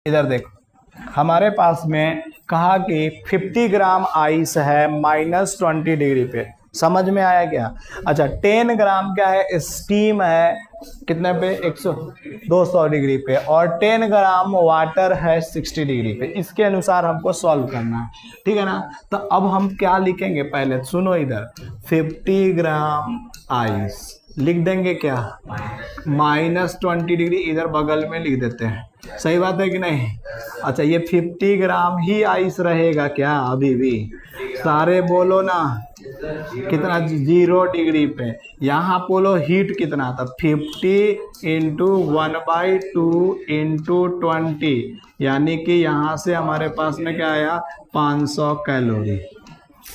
इधर देखो, हमारे पास में कहा कि 50 ग्राम आइस है -20 डिग्री पे, समझ में आया क्या? अच्छा 10 ग्राम क्या है, स्टीम है कितने पे, 200 डिग्री पे, और 10 ग्राम वाटर है 60 डिग्री पे। इसके अनुसार हमको सॉल्व करना है, ठीक है ना। तो अब हम क्या लिखेंगे, पहले सुनो इधर, 50 ग्राम आइस लिख देंगे क्या, -20 डिग्री इधर बगल में लिख देते हैं, सही बात है कि नहीं। अच्छा ये 50 ग्राम ही आइस रहेगा क्या, अभी भी सारे बोलो ना, कितना, 0 डिग्री पे। यहाँ बोलो हीट कितना था, 50 इंटू 1/2 इंटू 20, यानी कि यहाँ से हमारे पास में क्या आया, 500 कैलोरी।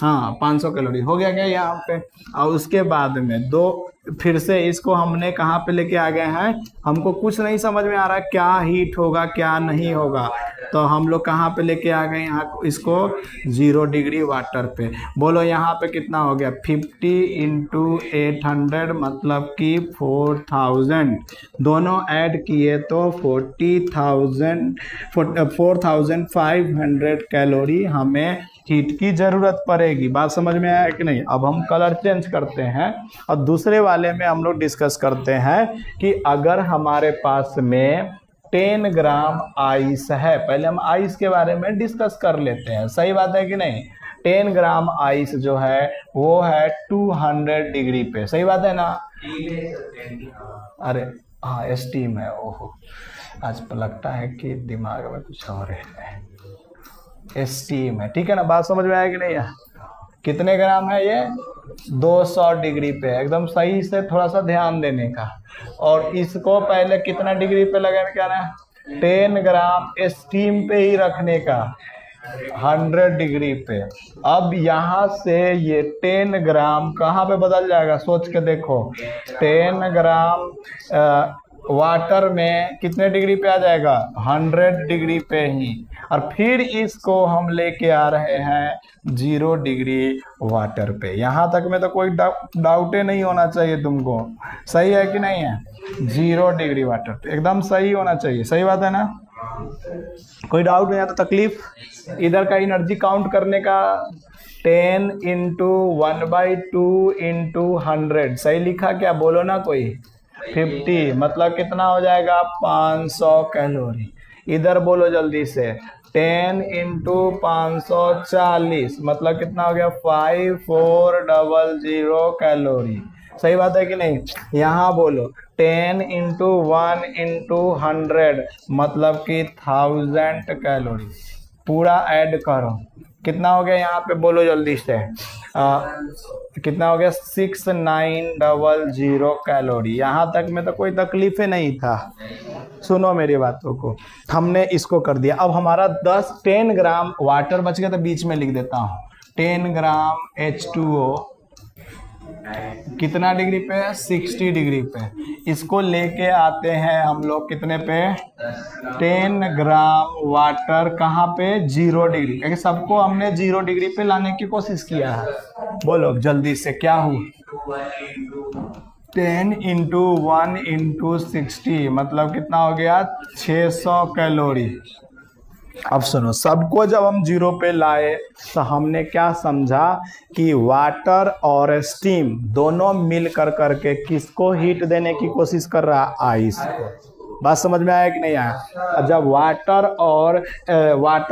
हाँ 500 कैलोरी हो गया क्या यहाँ पे। और उसके बाद में दो, फिर से इसको हमने कहाँ पे लेके आ गए हैं, हमको कुछ नहीं समझ में आ रहा क्या हीट होगा क्या नहीं होगा, तो हम लोग कहाँ पे लेके आ गए यहाँ, इसको 0 डिग्री वाटर पे। बोलो यहाँ पे कितना हो गया, 50 इंटू 800 मतलब कि 4000, दोनों ऐड किए तो 4500 कैलोरी हमें हीट की जरूरत पड़ेगी। बात समझ में आया कि नहीं। अब हम कलर चेंज करते हैं और दूसरे वाले में हम लोग डिस्कस करते हैं कि अगर हमारे पास में 10 ग्राम आइस है, पहले हम आइस के बारे में डिस्कस कर लेते हैं, सही बात है कि नहीं। 10 ग्राम आइस जो है वो है 200 डिग्री पे, सही बात है ना। अरे हाँ स्टीम है, ओहो आज लगता है कि दिमाग में कुछ और है, स्टीम है, ठीक है ना। बात समझ में आया कि नहीं है। कितने ग्राम है ये, 200 डिग्री पे, एकदम सही से थोड़ा सा ध्यान देने का। और इसको पहले कितना डिग्री पे लगाने का ना, 10 ग्राम स्टीम पे ही रखने का, 100 डिग्री पे। अब यहाँ से ये 10 ग्राम कहाँ पे बदल जाएगा, सोच के देखो, 10 ग्राम वाटर में कितने डिग्री पे आ जाएगा, 100 डिग्री पे ही। और फिर इसको हम लेके आ रहे हैं 0 डिग्री वाटर पे। यहाँ तक में तो कोई डाउट ही नहीं होना चाहिए तुमको, सही है कि नहीं है। 0 डिग्री वाटर पे एकदम सही होना चाहिए, सही बात है ना, कोई डाउट नहीं आता। तकलीफ इधर का एनर्जी काउंट करने का, 10 इंटू 1/2 इंटू 100, सही लिखा क्या, बोलो ना कोई। 50 मतलब कितना हो जाएगा, 500 कैलोरी। इधर बोलो जल्दी से, 10 इंटू 540 मतलब कितना हो गया, 5400 कैलोरी, सही बात है कि नहीं। यहाँ बोलो 10 इंटू 1 इंटू 100 मतलब कि 1000 कैलोरी, पूरा ऐड करो, कितना हो गया यहाँ पे बोलो जल्दी से, कितना हो गया, 6900 कैलोरी। यहाँ तक में तो कोई तकलीफ ही नहीं था। सुनो मेरी बातों को, हमने इसको कर दिया। अब हमारा 10 ग्राम वाटर बच गया, तो बीच में लिख देता हूँ 10 ग्राम H2O कितना डिग्री पे, 60 डिग्री पे। इसको लेके आते हैं हम लोग कितने पे, 10 ग्राम वाटर कहाँ पे, 0 डिग्री, क्योंकि सबको हमने 0 डिग्री पे लाने की कोशिश किया है। बोलो जल्दी से क्या हुआ, 10 इंटू 1 इंटू 60 मतलब कितना हो गया, 600 कैलोरी। अब सुनो, सबको जब हम 0 पे लाए तो हमने क्या समझा कि वाटर और स्टीम दोनों मिल कर करके किसको हीट देने की कोशिश कर रहा है, आइस को। बात समझ में आया कि नहीं आया। जब वाटर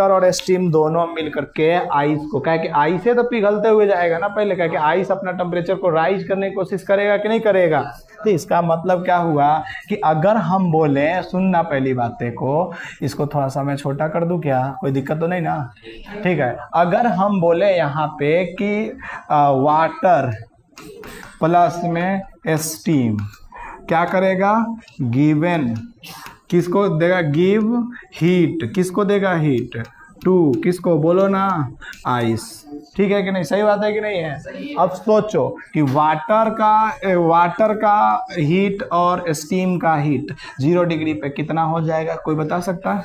और स्टीम दोनों मिल करके आइस को, क्या कि आइस से तो पिघलते हुए जाएगा ना पहले, क्या कि आइस अपना टेम्परेचर को राइज करने की कोशिश करेगा कि नहीं करेगा। तो इसका मतलब क्या हुआ कि अगर हम बोले, सुनना पहली बातें को, इसको थोड़ा सा मैं छोटा कर दूं क्या, कोई दिक्कत तो नहीं ना, ठीक है। अगर हम बोले यहाँ पे कि वाटर प्लस में स्टीम क्या करेगा, गिवन किसको देगा, गिव हीट, किसको देगा हीट, टू किसको, बोलो ना, आइस, ठीक है कि नहीं, सही बात है कि नहीं है। अब सोचो कि वाटर का हीट और स्टीम का हीट 0 डिग्री पे कितना हो जाएगा, कोई बता सकता है,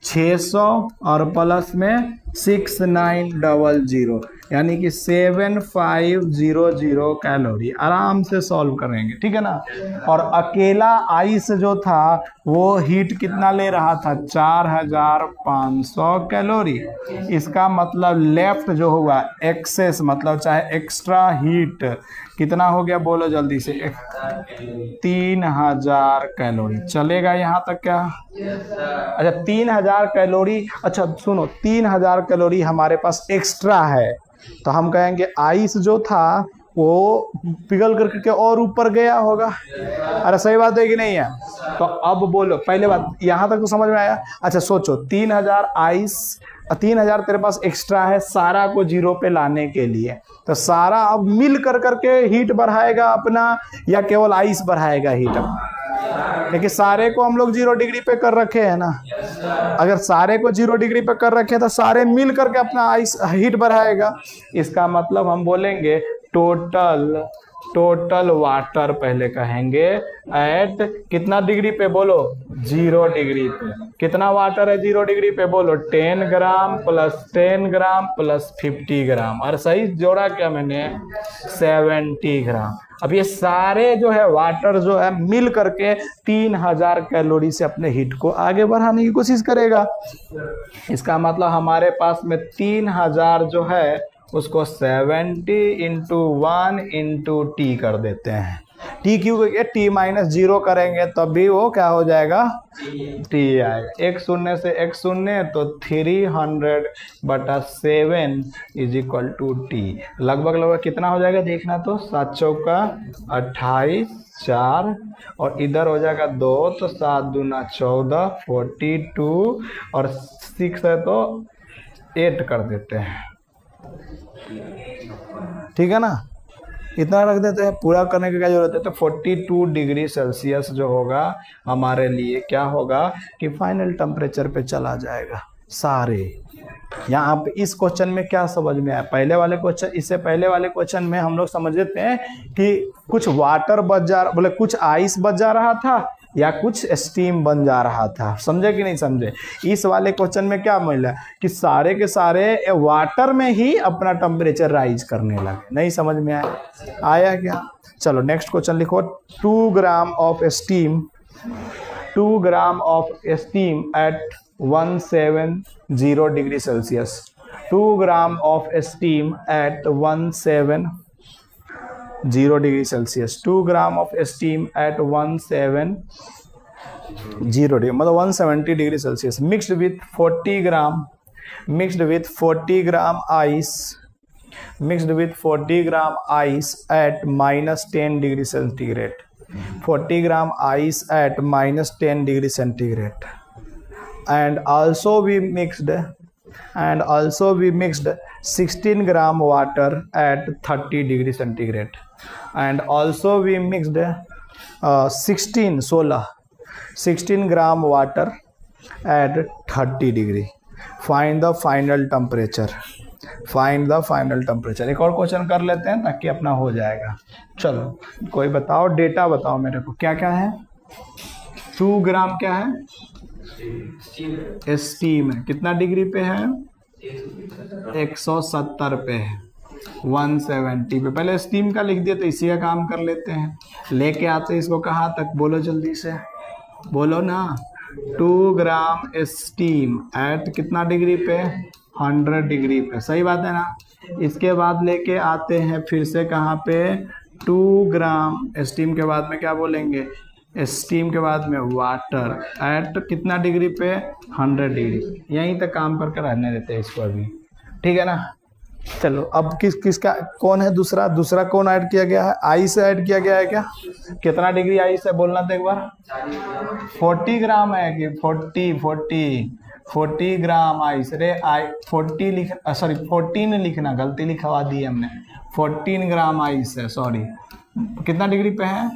600 और प्लस में 6900, यानी कि 7500 कैलोरी। आराम से सॉल्व करेंगे, ठीक है ना। और अकेला आइस जो था वो हीट कितना ले रहा था, 4500 कैलोरी। इसका मतलब लेफ्ट जो हुआ एक्सेस, मतलब चाहे एक्स्ट्रा हीट कितना हो गया, बोलो जल्दी से, 3000 कैलोरी। चलेगा यहाँ तक क्या? अच्छा 3000 कैलोरी, अच्छा सुनो 3000 कैलोरी हमारे पास एक्स्ट्रा है, तो हम कहेंगे आइस जो था वो पिघल करके और ऊपर गया होगा। अरे सही बात है कि नहीं है? तो अब बोलो, पहले बात यहाँ तक तो समझ में आया। अच्छा सोचो 3000 आइस, 3000 तेरे पास एक्स्ट्रा है सारा को जीरो पे लाने के लिए, तो सारा अब मिल कर करके हीट बढ़ाएगा अपना या केवल आइस बढ़ाएगा हीट अपना? लेकिन सारे को हम लोग 0 डिग्री पे कर रखे हैं ना। अगर सारे को 0 डिग्री पे कर रखे तो सारे मिल करके अपना आइस हीट बढ़ाएगा। इसका मतलब हम बोलेंगे टोटल वाटर पहले कहेंगे एट कितना डिग्री पे, बोलो 0 डिग्री पे। कितना वाटर है 0 डिग्री पे, बोलो 10 ग्राम प्लस 10 ग्राम प्लस 50 ग्राम। और सही जोड़ा क्या मैंने, 70 ग्राम। अब ये सारे जो है वाटर जो है मिल करके 3000 कैलोरी से अपने हीट को आगे बढ़ाने की कोशिश करेगा। इसका मतलब हमारे पास में 3000 जो है उसको 70 इंटू 1 इंटू टी कर देते हैं। टी क्यों, टी माइनस 0 करेंगे तब भी वो क्या हो जाएगा, टी आएगा। एक शून्य से एक शून्य तो 300/7 इज इक्वल टू टी। लगभग कितना हो जाएगा देखना, तो 7 चौका 28, 4 और इधर हो जाएगा 2 तो 7 दूना 14, 42 और 6 है तो 8 कर देते हैं, ठीक है ना। इतना रख देते हैं, पूरा करने की क्या जरूरत है। तो 42 डिग्री सेल्सियस जो होगा हमारे लिए क्या होगा कि फाइनल टेम्परेचर पे चला जाएगा सारे। यहाँ पे इस क्वेश्चन में क्या समझ में आया, पहले वाले क्वेश्चन, इससे पहले वाले क्वेश्चन में हम लोग समझ लेते हैं कि कुछ वाटर बच जा, बोले कुछ आइस बच जा रहा था या कुछ स्टीम बन जा रहा था, समझे कि नहीं समझे। इस वाले क्वेश्चन में क्या मिला कि सारे के सारे वाटर में ही अपना टेम्परेचर राइज करने लगे। नहीं समझ में आया क्या? चलो नेक्स्ट क्वेश्चन लिखो। 2 gram of steam eight 170 degree Celsius. 2 gram of steam eight 170 degree Celsius. 2 gram of steam eight 170 degree मतलब 170 degree Celsius mixed with 40 gram ice eight -10 degree centigrade. 40 gram ice eight -10 degree centigrade and also we mixed 16 gram water at 30 degree centigrade and also we mixed 16 gram water at 30 degree. Find the final temperature. एक और question कर लेते हैं ताकि अपना हो जाएगा। चलो कोई बताओ, डेटा बताओ मेरे को, क्या क्या है। 2 ग्राम क्या है, स्टीम है, कितना डिग्री पे है, 170 पे है, 170 पे। पहले स्टीम का लिख दिया तो इसी का काम कर लेते हैं। लेके आते इसको कहाँ तक, बोलो जल्दी से, बोलो ना। 2 ग्राम स्टीम एट कितना डिग्री पे, 100 डिग्री पे, सही बात है ना। इसके बाद लेके आते हैं फिर से कहाँ पे, 2 ग्राम स्टीम के बाद में क्या बोलेंगे, स्टीम के बाद में वाटर एट कितना डिग्री पे, 100 डिग्री। यहीं तक काम करके रहने देते हैं इसको अभी, ठीक है ना। चलो अब किसका कौन है, दूसरा कौन ऐड किया गया है, आइस ऐड किया गया है क्या। कितना डिग्री आइस है बोलना तो एक बार। 40 ग्राम है कि 40 ग्राम आइस। अरे 14 लिखना, गलती लिखवा दी हमने। 14 ग्राम आइस है, सॉरी। कितना डिग्री पे है,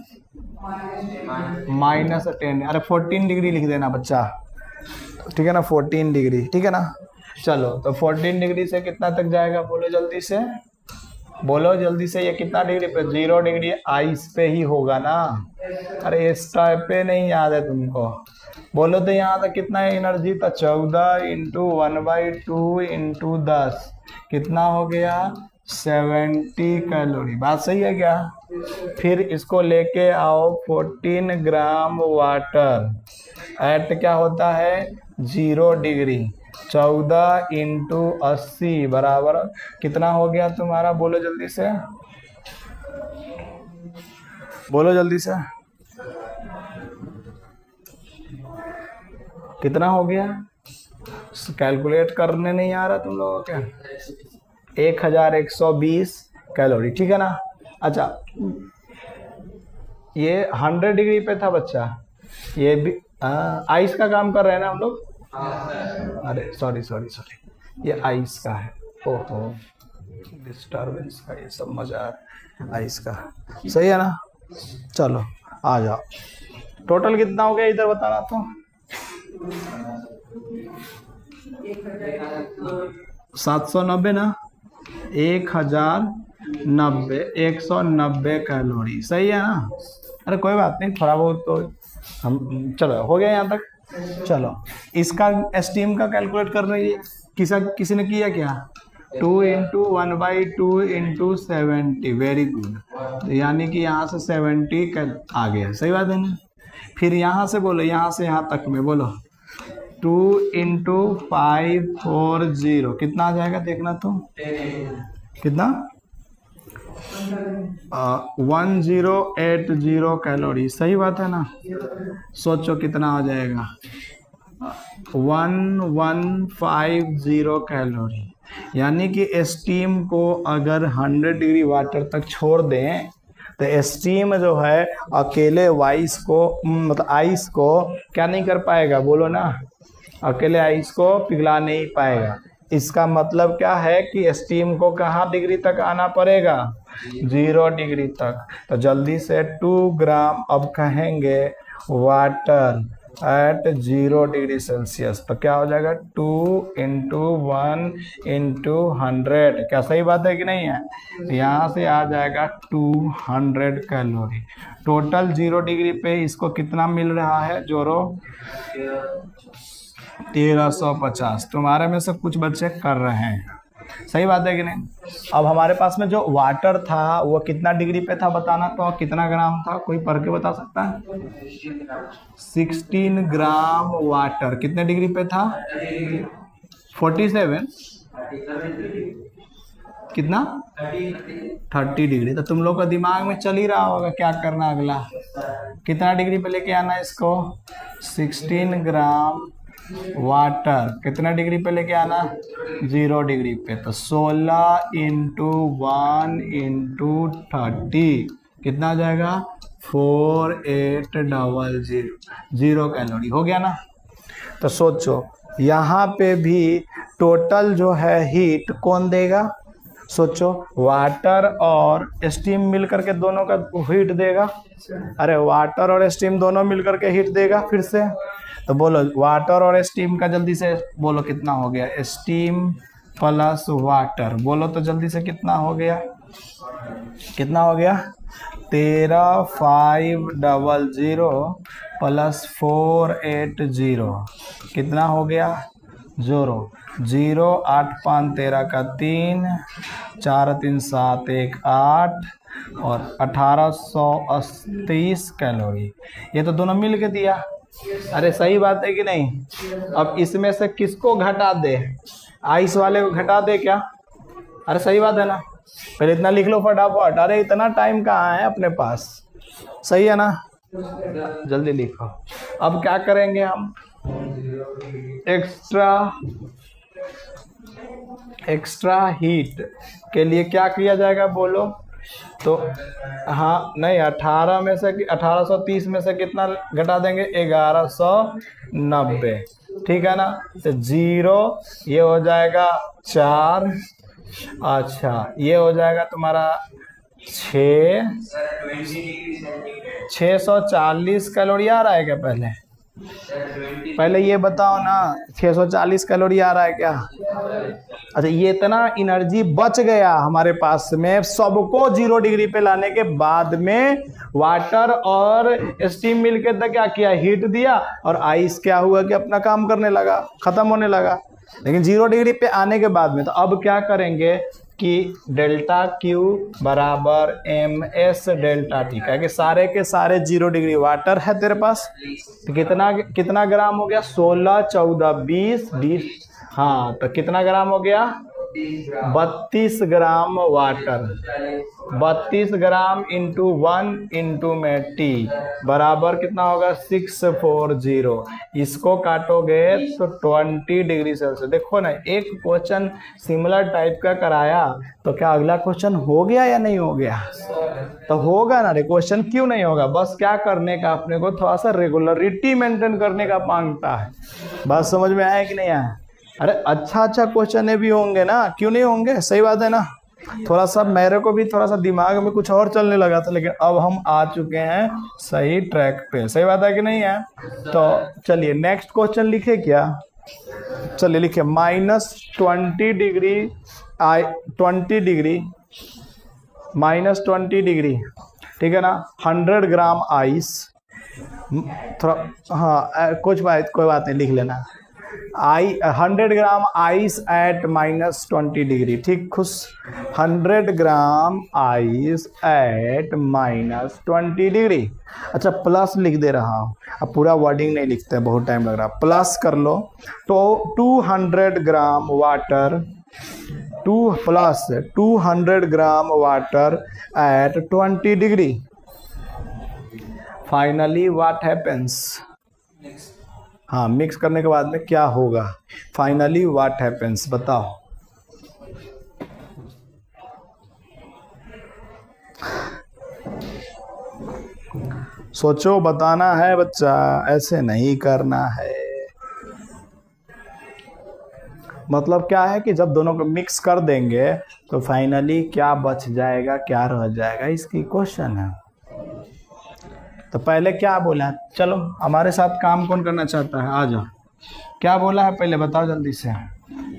-10। अरे 14 डिग्री लिख देना बच्चा, ठीक है ना, 14 डिग्री, ठीक है ना। चलो तो 14 डिग्री से कितना तक जाएगा, बोलो जल्दी से, ये कितना डिग्री पे, 0 डिग्री आइस पे ही होगा ना। अरे इस टाइप पे नहीं याद है तुमको, बोलो तो यहाँ तक कितना है एनर्जी, तो 14 × 1/2 × 10 कितना हो गया, 70 कैलोरी। बात सही है क्या? फिर इसको लेके आओ 14 ग्राम वाटर एट क्या होता है 0 डिग्री। 14 इंटू 80 बराबर कितना हो गया तुम्हारा? बोलो जल्दी से, बोलो जल्दी से, कितना हो गया? कैलकुलेट करने नहीं आ रहा तुम लोगों के? 1120 कैलोरी, ठीक है ना? अच्छा, ये 100 डिग्री पे था बच्चा, ये भी आइस का काम कर रहे हैं ना हम लोग? अरे सॉरी सॉरी सॉरी, ये आइस का है। ओहो, डिस्टर्बेंस का ये सब मजा आ रहा है। आइस का सही है ना? चलो आ जाओ, टोटल कितना हो गया इधर बताना तो। 790 ना, 1090, 190 कैलोरी, सही है ना? अरे कोई बात नहीं, थोड़ा बहुत तो हम, चलो हो गया यहाँ तक। चलो इसका स्टीम का कैलकुलेट कर रही है, किसी ने किया क्या? 2 इंटू 1/2 इंटू 70, वेरी गुड। तो यानी कि यहाँ से 70 आ गया, सही बात है ना? फिर यहाँ से बोलो, यहाँ से यहाँ तक में बोलो 2 इंटू 540 कितना आ जाएगा देखना तो, कितना? 1080 कैलोरी, सही बात है ना? सोचो कितना आ जाएगा? 1150 कैलोरी। यानी कि स्टीम को अगर 100 डिग्री वाटर तक छोड़ दें तो स्टीम जो है अकेले वाइस को मतलब आइस को क्या नहीं कर पाएगा? बोलो ना, अकेले आइस को पिघला नहीं पाएगा। इसका मतलब क्या है कि स्टीम को कहाँ डिग्री तक आना पड़ेगा? 0 डिग्री तक। तो जल्दी से 2 ग्राम अब कहेंगे वाटर एट 0 डिग्री सेल्सियस, तो क्या हो जाएगा? 2 इंटू 1 इंटू 100, क्या सही बात है कि नहीं है? तो यहाँ से आ जाएगा 200 कैलोरी। टोटल 0 डिग्री पे इसको कितना मिल रहा है जोरो? 1350। तुम्हारे में से कुछ बच्चे कर रहे हैं, सही बात है कि नहीं? अब हमारे पास में जो वाटर था वो कितना डिग्री पे था बताना तो, कितना ग्राम था? कोई पढ़ के बता सकता है? 16 ग्राम वाटर कितने डिग्री पे था? 47, कितना? 30 डिग्री। तो तुम लोग का दिमाग में चल ही रहा होगा क्या करना अगला, कितना डिग्री पे लेके आना इसको? 16 ग्राम वाटर कितना डिग्री पे लेके आना? 0 डिग्री पे। तो 16 इंटू 1 इंटू 30 कितना आ जाएगा? 4800, 0 कैलोरी हो गया ना? तो सोचो यहाँ पे भी टोटल जो है हीट कौन देगा? सोचो, वाटर और स्टीम मिल करके दोनों का हीट देगा। अरे वाटर और स्टीम दोनों मिल करके हीट देगा फिर से। तो बोलो वाटर और स्टीम का जल्दी से बोलो कितना हो गया? स्टीम प्लस वाटर, बोलो तो जल्दी से कितना हो गया? कितना हो गया? 13500 प्लस 480 कितना हो गया? 0 0 8 5 13 का 3 4 3 7 1 8 और 1830 कैलोरी। ये तो दोनों मिल के दिया। अरे सही बात है कि नहीं? अब इसमें से किसको घटा दे? आइस वाले को घटा दे क्या? अरे सही बात है ना? पहले इतना लिख लो फटाफट। अरे इतना टाइम कहाँ है अपने पास, सही है ना? जल्दी लिखो। अब क्या करेंगे हम? एक्स्ट्रा हीट के लिए क्या किया जाएगा बोलो तो? हाँ नहीं, 1830 में से कितना घटा देंगे? 1190, ठीक है ना? तो 0 ये हो जाएगा 4, अच्छा ये हो जाएगा तुम्हारा 640 कैलोरी आ रहा है क्या? पहले ये बताओ ना, 640 कैलोरी आ रहा है क्या? अच्छा, ये इतना एनर्जी बच गया हमारे पास में सबको 0 डिग्री पे लाने के बाद में। वाटर और स्टीम मिलकर तो क्या किया? हीट दिया, और आइस क्या हुआ कि अपना काम करने लगा, खत्म होने लगा। लेकिन 0 डिग्री पे आने के बाद में तो अब क्या करेंगे? कि डेल्टा क्यू बराबर एम एस डेल्टा टी का, कि सारे के सारे 0 डिग्री वाटर है तेरे पास, तो कितना ग्राम हो गया, 16 14 20, हाँ तो कितना ग्राम हो गया, 32 gram water, 32 gram into 1 into में टी बराबर कितना होगा 640। इसको काटोगे तो 20 डिग्री सेल्सियस। देखो ना, एक क्वेश्चन सिमिलर टाइप का कराया तो क्या अगला क्वेश्चन हो गया या नहीं हो गया, तो होगा ना रे, क्वेश्चन क्यों नहीं होगा, बस क्या करने का, अपने को थोड़ा सा रेगुलरिटी मेंटेन करने का मांगता है। बात समझ में आया कि नहीं आया। अरे अच्छा क्वेश्चन भी होंगे ना, क्यों नहीं होंगे, सही बात है ना। थोड़ा सा मेरे को भी थोड़ा सा दिमाग में कुछ और चलने लगा था, लेकिन अब हम आ चुके हैं सही ट्रैक पे, सही बात है कि नहीं है। तो चलिए नेक्स्ट क्वेश्चन लिखे क्या, चलिए लिखे -20 डिग्री -20 डिग्री, ठीक है ना। 100 ग्राम आइस, थोड़ा हाँ कोई बात नहीं, लिख लेना 100 ग्राम आइस एट -20 डिग्री, ठीक खुश। 100 ग्राम आइस एट -20 डिग्री। अच्छा प्लस लिख दे रहा हूँ, अब पूरा वर्डिंग नहीं लिखते, बहुत टाइम लग रहा, प्लस कर लो। तो 200 gram water, 200 gram water at 20 degree. Finally what happens, हाँ मिक्स करने के बाद में क्या होगा, फाइनली व्हाट हैपेंस बताओ। सोचो, बताना है बच्चा, ऐसे नहीं करना है। मतलब क्या है कि जब दोनों को मिक्स कर देंगे तो फाइनली क्या बच जाएगा, क्या रह जाएगा, इसकी क्वेश्चन है। तो पहले क्या बोला, चलो हमारे साथ काम कौन करना चाहता है, आ जाओ। क्या बोला है पहले बताओ जल्दी से,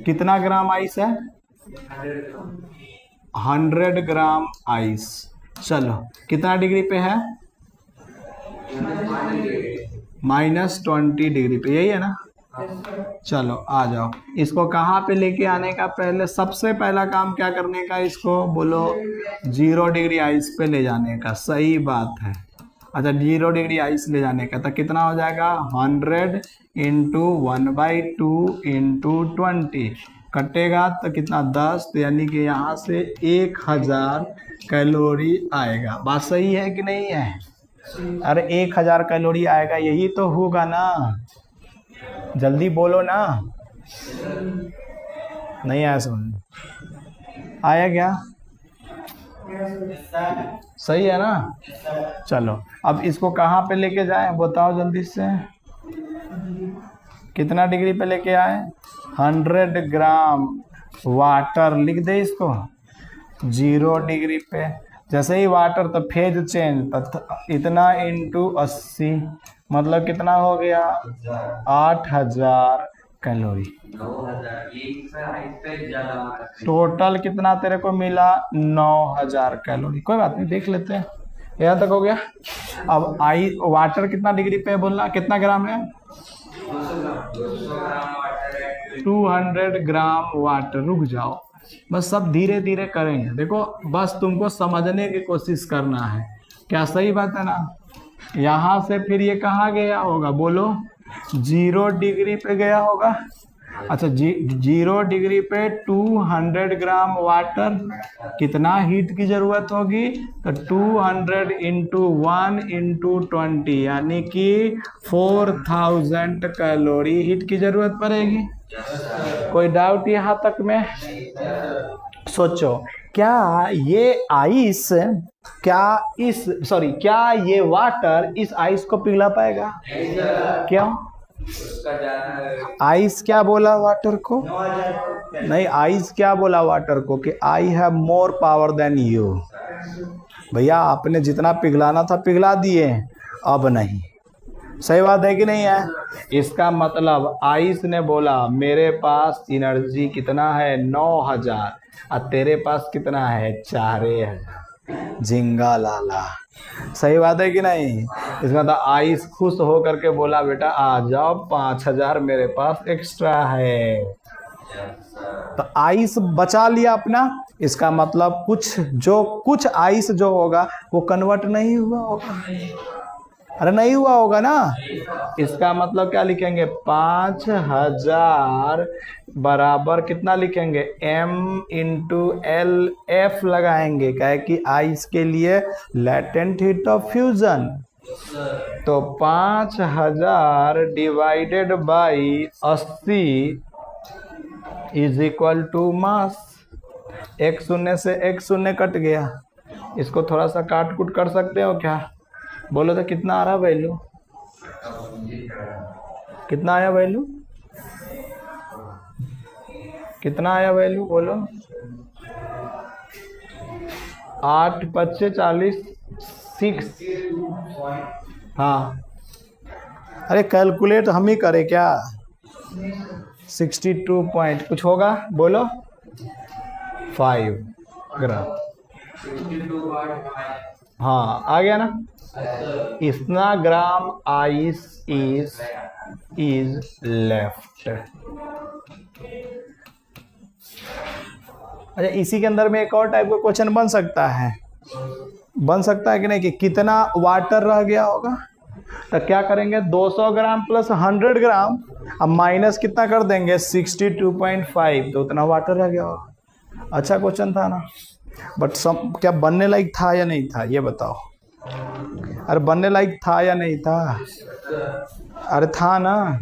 कितना ग्राम आइस है, 100 ग्राम आइस। चलो कितना डिग्री पे है, -20 डिग्री पे, यही है ना। चलो आ जाओ, इसको कहाँ पे लेके आने का, पहले सबसे पहला काम क्या करने का, इसको बोलो 0 डिग्री आइस पे ले जाने का, सही बात है। अच्छा 0 डिग्री आइस ले जाने का, तो कितना हो जाएगा 100 इंटू 1/2 इंटू 20, कटेगा तो कितना 10, तो यानी कि यहाँ से 1000 कैलोरी आएगा। बात सही है कि नहीं है, अरे 1000 कैलोरी आएगा, यही तो होगा ना, जल्दी बोलो ना, नहीं आया समझ, आया क्या, सही है ना। चलो अब इसको कहाँ पे लेके जाए बताओ जल्दी से, कितना डिग्री पे लेके आए, 100 ग्राम वाटर लिख दे इसको 0 डिग्री पे। जैसे ही वाटर तो फेज चेंज, इतना इंटू 80 मतलब कितना हो गया 8000 कैलोरी। टोटल कितना तेरे को मिला 9000 कैलोरी। कोई बात नहीं, देख लेते हैं, यहाँ तक हो गया। अब वाटर कितना डिग्री पे बोलना, कितना ग्राम है, 200 ग्राम वाटर। रुक जाओ, बस सब धीरे धीरे करेंगे, देखो बस तुमको समझने की कोशिश करना है, क्या सही बात है ना। यहाँ से फिर ये कहाँ गया होगा बोलो, 0 डिग्री पे गया होगा। अच्छा 0 डिग्री पे 200 ग्राम वाटर, कितना हीट की जरूरत होगी, तो 200 इंटू 1 इंटू 20 यानी कि 4000 कैलोरी हीट की जरूरत पड़ेगी। कोई डाउट यहाँ तक में, सोचो क्या ये आइस, क्या ये वाटर इस आइस को पिघला पाएगा, क्यों, आइस क्या बोला वाटर को, नहीं आइस क्या बोला वाटर को कि I have more power than you. भैया आपने जितना पिघलाना था पिघला दिए, अब नहीं, सही बात है कि नहीं है। इसका मतलब आइस ने बोला मेरे पास एनर्जी कितना है 9000 और तेरे पास कितना है 4000, झिंगा लाला, सही बात है कि नहीं। इसका मतलब आइस खुश हो करके बोला बेटा आ जाओ 5000 मेरे पास एक्स्ट्रा है। तो आइस बचा लिया अपना, इसका मतलब कुछ आइस जो होगा वो कन्वर्ट नहीं हुआ होगा। अरे नहीं हुआ होगा ना, इसका मतलब क्या लिखेंगे, 5000 बराबर कितना लिखेंगे, M×L/F लगाएंगे, क्या है कि आइस के लिए लेटेंट हीट ऑफ फ्यूजन। तो 5000 divided by 80 is equal to mass. एक शून्य से एक शून्य कट गया, इसको थोड़ा सा काट कूट कर सकते हो क्या, बोलो तो कितना आ रहा वैल्यू, कितना आया वैल्यू, कितना आया वैल्यू बोलो, 8 25 40 6। हाँ अरे कैलकुलेट हम ही करें क्या, 62 पॉइंट कुछ होगा बोलो, 5 ग्राम। हाँ आ गया ना, इतना ग्राम आइस इज लेफ्ट। अच्छा इसी के अंदर में एक और टाइप का क्वेश्चन बन सकता है कि नहीं, कि कितना वाटर रह गया होगा। तो क्या करेंगे, 200 ग्राम प्लस 100 ग्राम, अब माइनस कितना कर देंगे 62.5, तो उतना वाटर रह गया होगा। अच्छा क्वेश्चन था ना, बट क्या बनने लायक था या नहीं था ये बताओ, अरे बनने लायक था या नहीं था, अरे था ना,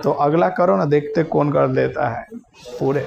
तो अगला करो ना, देखते कौन कर देता है पूरे।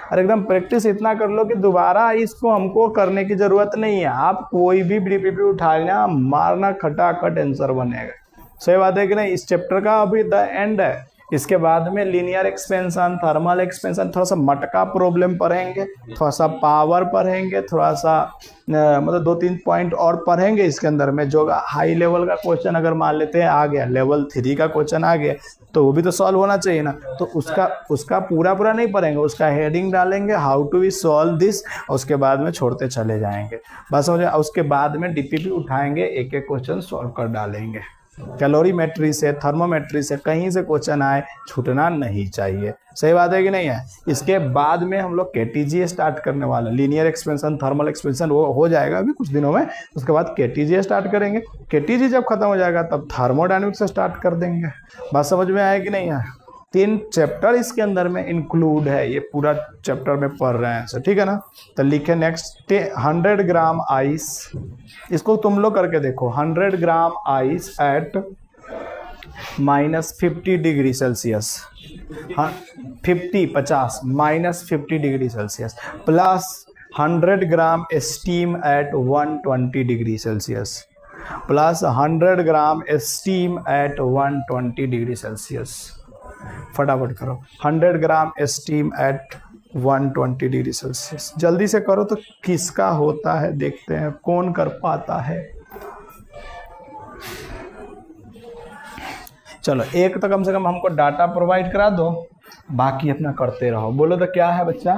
अरे एकदम प्रैक्टिस इतना कर लो कि दोबारा इसको हमको करने की जरूरत नहीं है, आप कोई भी बीपीपी उठा लेना, मारना, खटाखट आंसर बनेगा। सही बात है कि नहीं, इस चैप्टर का अभी द एंड है, इसके बाद में लीनियर एक्सपेंशन, थर्मल एक्सपेंशन, थोड़ा सा मटका प्रॉब्लम पढ़ेंगे, थोड़ा सा पावर पढ़ेंगे, थोड़ा सा मतलब 2-3 पॉइंट और पढ़ेंगे इसके अंदर में। जो हाई लेवल का क्वेश्चन अगर मान लेते हैं आ गया, लेवल 3 का क्वेश्चन आ गया, तो वो भी तो सॉल्व होना चाहिए ना, तो उसका पूरा नहीं पढ़ेंगे, उसका हेडिंग डालेंगे how to we solve this, और उसके बाद में छोड़ते चले जाएंगे, बस समझे। उसके बाद में डीपीपी उठाएंगे, एक एक क्वेश्चन सॉल्व कर डालेंगे। कैलोरीमेट्री से, थर्मोमेट्री से, कहीं से क्वेश्चन आए छूटना नहीं चाहिए। सही बात है कि नहीं है। इसके बाद में हम लोग केटीजी स्टार्ट करने वाले, लीनियर एक्सपेंशन, थर्मल एक्सपेंशन वो हो जाएगा अभी कुछ दिनों में, उसके बाद केटीजी स्टार्ट करेंगे। केटीजी जब खत्म हो जाएगा तब थर्मोडायनेमिक्स स्टार्ट कर देंगे। बात समझ में आया कि नहीं है। 3 चैप्टर इसके अंदर में इंक्लूड है, ये पूरा चैप्टर में पढ़ रहे हैं, ठीक है ना। तो लिखे नेक्स्ट 100 ग्राम आइस, इसको तुम लोग करके देखो, 100 gram ice eight -50 degree Celsius, 50 -50 degree Celsius, plus 100 ग्राम steam eight 120 degree Celsius, plus 100 ग्राम स्टीम एट 120 डिग्री सेल्सियस। फटाफट करो, 100 ग्राम स्टीम एट 120 डिग्री सेल्सियस, जल्दी से करो। तो किसका होता है देखते हैं, कौन कर पाता है। चलो एक तो कम से कम हमको डाटा प्रोवाइड करा दो, बाकी अपना करते रहो। बोलो तो क्या है बच्चा,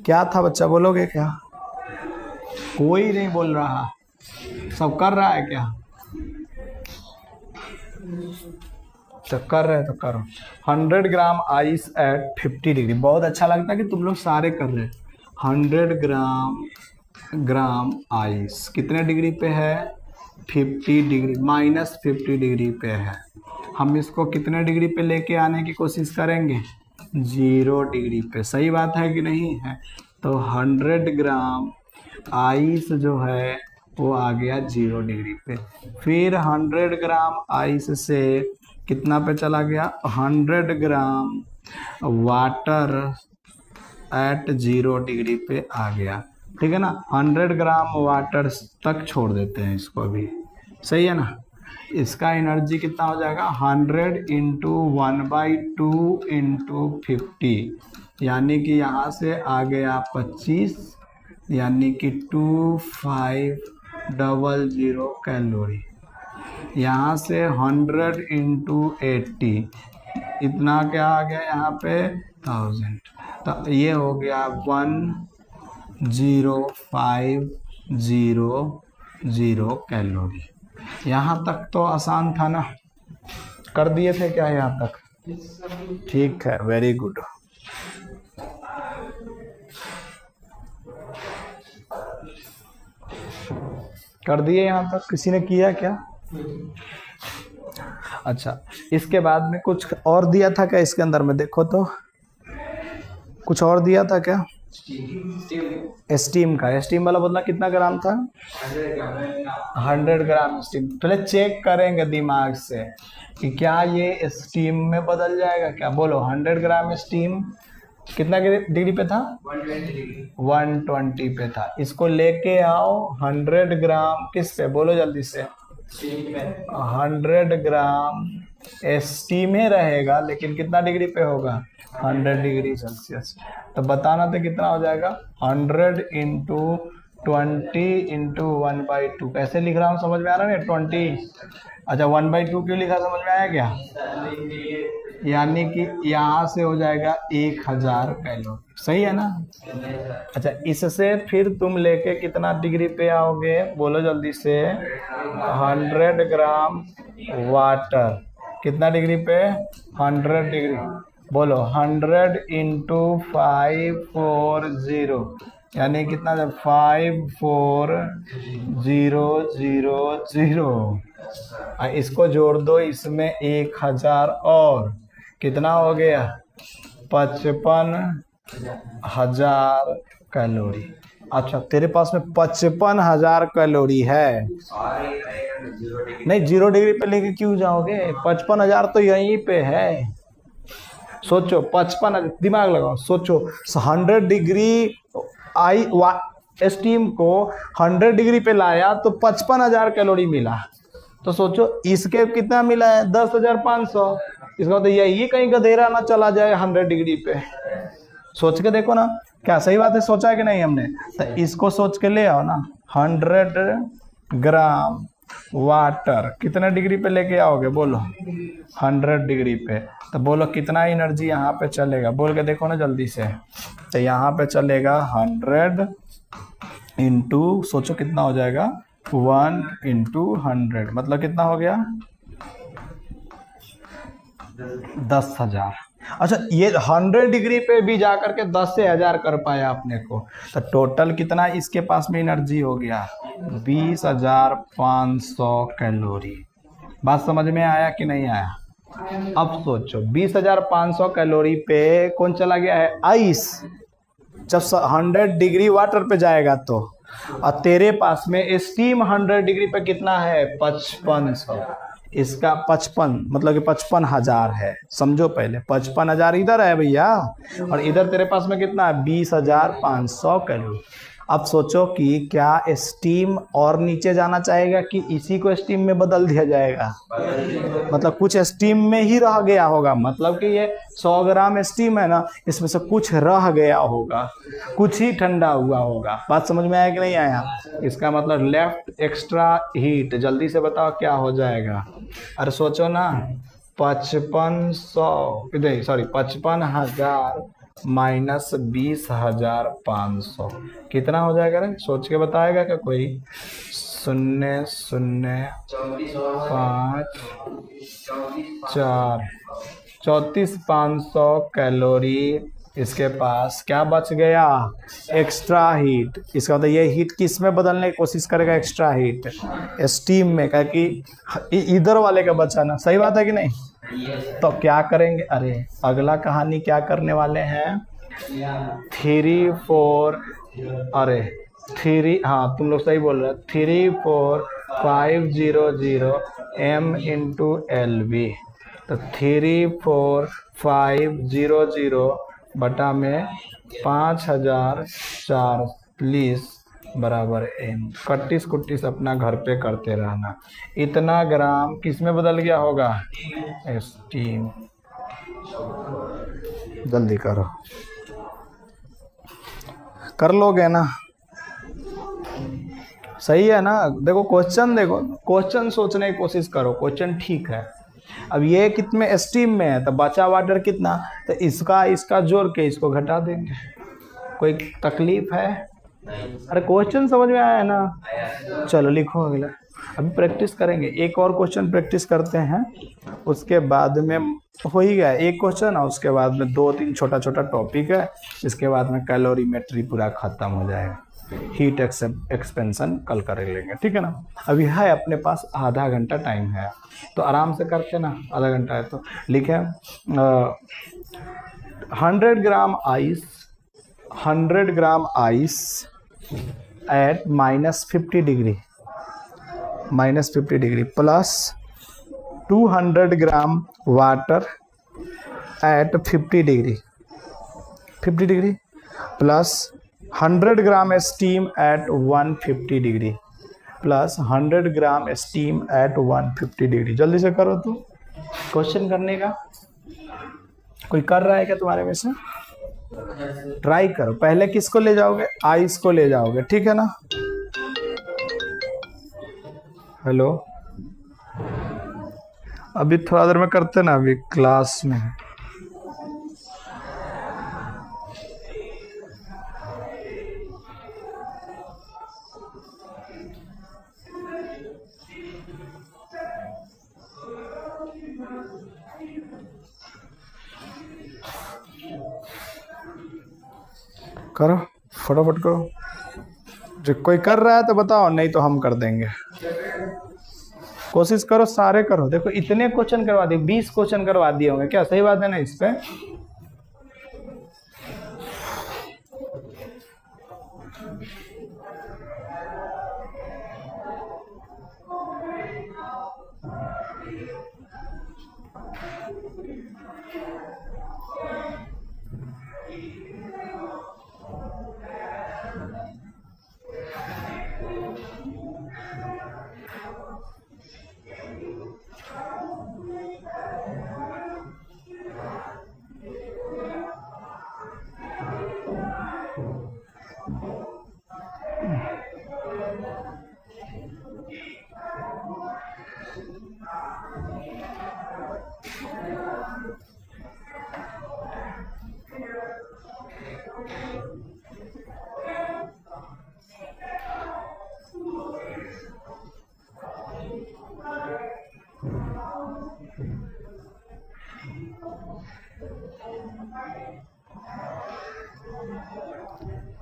क्या था बच्चा, बोलोगे क्या? कोई नहीं बोल रहा, सब कर रहा है क्या? तो कर रहे तो करो। 100 ग्राम आइस एट 50 डिग्री, बहुत अच्छा लगता है कि तुम लोग सारे कर रहे हैं। 100 ग्राम आइस कितने डिग्री पे है, 50 डिग्री, -50 डिग्री पे है। हम इसको कितने डिग्री पे लेके आने की कोशिश करेंगे, 0 डिग्री पे। सही बात है कि नहीं है। तो 100 ग्राम आइस जो है वो आ गया 0 डिग्री पे। फिर 100 ग्राम आइस से कितना पे चला गया, 100 ग्राम वाटर एट 0 डिग्री पे आ गया, ठीक है ना। 100 ग्राम वाटर तक छोड़ देते हैं इसको अभी, सही है ना। इसका एनर्जी कितना हो जाएगा, 100 × 1/2 × 50, यानी कि यहाँ से आ गया 25, यानी कि 2500 कैलोरी। यहाँ से 100 × 80, इतना क्या आ गया यहाँ पे 1000, तो ये हो गया 10500 कैलोरी। यहाँ तक तो आसान था ना, कर दिए थे क्या यहाँ तक? ठीक है, वेरी गुड। कर दिए यहाँ तक, किसी ने किया क्या? अच्छा, इसके बाद में कुछ और दिया था क्या इसके अंदर में? देखो तो कुछ और दिया था क्या? स्टीम का, स्टीम वाला बोलना कितना ग्राम था? 100 ग्राम स्टीम। पहले चेक करेंगे दिमाग से कि क्या ये स्टीम में बदल जाएगा क्या। बोलो 100 ग्राम स्टीम कितना डिग्री पे था? 120 पे था। इसको लेके आओ 100 ग्राम किस पे, बोलो जल्दी से। 100 ग्राम स्टीम ही रहेगा, लेकिन कितना डिग्री पे होगा? 100 डिग्री सेल्सियस। तो बताना तो कितना हो जाएगा? 100 इंटू 20 इंटू 1/2। कैसे लिख रहा हूँ समझ में आ रहा है ना? 20। अच्छा 1/2 क्यों लिखा, समझ में आया क्या? यानी कि यहाँ से हो जाएगा 1000 कैलोरी, सही है ना? अच्छा, इससे फिर तुम लेके कितना डिग्री पे आओगे, बोलो जल्दी से। 100 ग्राम वाटर कितना डिग्री पे? 100 डिग्री। बोलो 100 इंटू 540 यानी कितना? 54000। इसको जोड़ दो इसमें 1000 और कितना हो गया? 55,000 कैलोरी। अच्छा, तेरे पास में 55,000 कैलोरी है। नहीं, 0 डिग्री पे लेके क्यों जाओगे? 55,000 तो यहीं पे है। सोचो 55, दिमाग लगाओ, सोचो 100 डिग्री स्टीम को 100 डिग्री पे लाया तो 55,000 कैलोरी मिला। तो सोचो इसके कितना मिला है? 10,500। इसका मतलब यही कहीं गधेरा ना चला जाए 100 डिग्री पे। सोच के देखो ना, क्या सही बात है? सोचा है कि नहीं हमने? तो इसको सोच के ले आओ ना। 100 ग्राम वाटर कितने डिग्री पे लेके आओगे, बोलो? 100 डिग्री पे। तो बोलो कितना एनर्जी यहाँ पे चलेगा, बोल के देखो ना जल्दी से। तो यहाँ पे चलेगा 100 इंटू, सोचो कितना हो जाएगा? 1 इंटू 100 मतलब कितना हो गया? 10,000। अच्छा, ये 100 डिग्री पे भी जाकर के 10 से 1000 कर पाया अपने को। तो टोटल कितना इसके पास में एनर्जी हो गया? 20,500 कैलोरी। बात समझ में आया कि नहीं आया? अब सोचो 20,500 कैलोरी पे कौन चला गया है? आइस। जब 100 डिग्री वाटर पे जाएगा तो, और तेरे पास में स्टीम 100 डिग्री पे कितना है? 5500। इसका 55 मतलब कि 55,000 है। समझो पहले 55,000 इधर है भैया, और इधर तेरे पास में कितना है? 20,500 कैलोरी। अब सोचो कि क्या स्टीम और नीचे जाना चाहेगा कि इसी को स्टीम में बदल दिया जाएगा? मतलब कुछ स्टीम में ही रह गया होगा। मतलब कि ये 100 ग्राम स्टीम है ना, इसमें से कुछ रह गया होगा, कुछ ही ठंडा हुआ होगा। बात समझ में आया कि नहीं आया? इसका मतलब लेफ्ट एक्स्ट्रा हीट। जल्दी से बताओ क्या हो जाएगा? अरे सोचो ना, 55,000 माइनस 20,500 कितना हो जाएगा रे? सोच के बताएगा क्या कोई? 0,0,5,4 34,500 कैलोरी इसके पास क्या बच गया? Extra heat. इसका मतलब ये हीट किस में बदलने की कोशिश करेगा? एक्स्ट्रा हीट स्टीम में, क्या कि इधर वाले का बचा ना। सही बात है कि नहीं? तो क्या करेंगे? अरे अगला कहानी क्या करने वाले हैं? 3 4 अरे 3, हाँ तुम लोग सही बोल रहे हो। 34,500 m इंटू LV। तो 34,500 बटा में 5,040 बराबर m। 31 अपना घर पे करते रहना। इतना ग्राम किस में बदल गया होगा? स्टीम। जल्दी करो, कर लोगे ना? सही है ना? देखो क्वेश्चन, देखो क्वेश्चन सोचने की कोशिश करो। क्वेश्चन ठीक है। अब ये कितने स्टीम में है, तो बचा वाटर कितना? तो इसका जोड़ के इसको घटा देंगे। कोई तकलीफ है? अरे क्वेश्चन समझ में आया है ना? चलो लिखो अगला। अभी प्रैक्टिस करेंगे, एक और क्वेश्चन प्रैक्टिस करते हैं, उसके बाद में हो ही गया एक क्वेश्चन, और उसके बाद में 2-3 छोटा छोटा टॉपिक है, इसके बाद में कैलोरीमेट्री पूरा खत्म हो जाएगा। हीट एक्सपेंशन कल कर लेंगे, ठीक है ना। अभी है अपने पास आधा घंटा टाइम है, तो आराम से करते ना, आधा घंटा है तो लिखे 100 gram ice, 100 gram ice eight -50 degree, -50 degree plus 200 gram water at 50 degree, 50 degree plus 100 gram steam eight 150 degree, plus 100 gram steam eight 150 degree. जल्दी से करो तुम, क्वेश्चन करने का कोई कर रहा है क्या तुम्हारे में से? ट्राई करो। पहले किसको ले जाओगे? आइस को ले जाओगे, ठीक है ना। हेलो, अभी थोड़ा देर में करते ना, अभी क्लास में है। करो फटाफट करो, जो कोई कर रहा है तो बताओ, नहीं तो हम कर देंगे। कोशिश करो, सारे करो। देखो इतने क्वेश्चन करवा दिए, 20 क्वेश्चन करवा दिए होंगे क्या? सही बात है ना इस पे?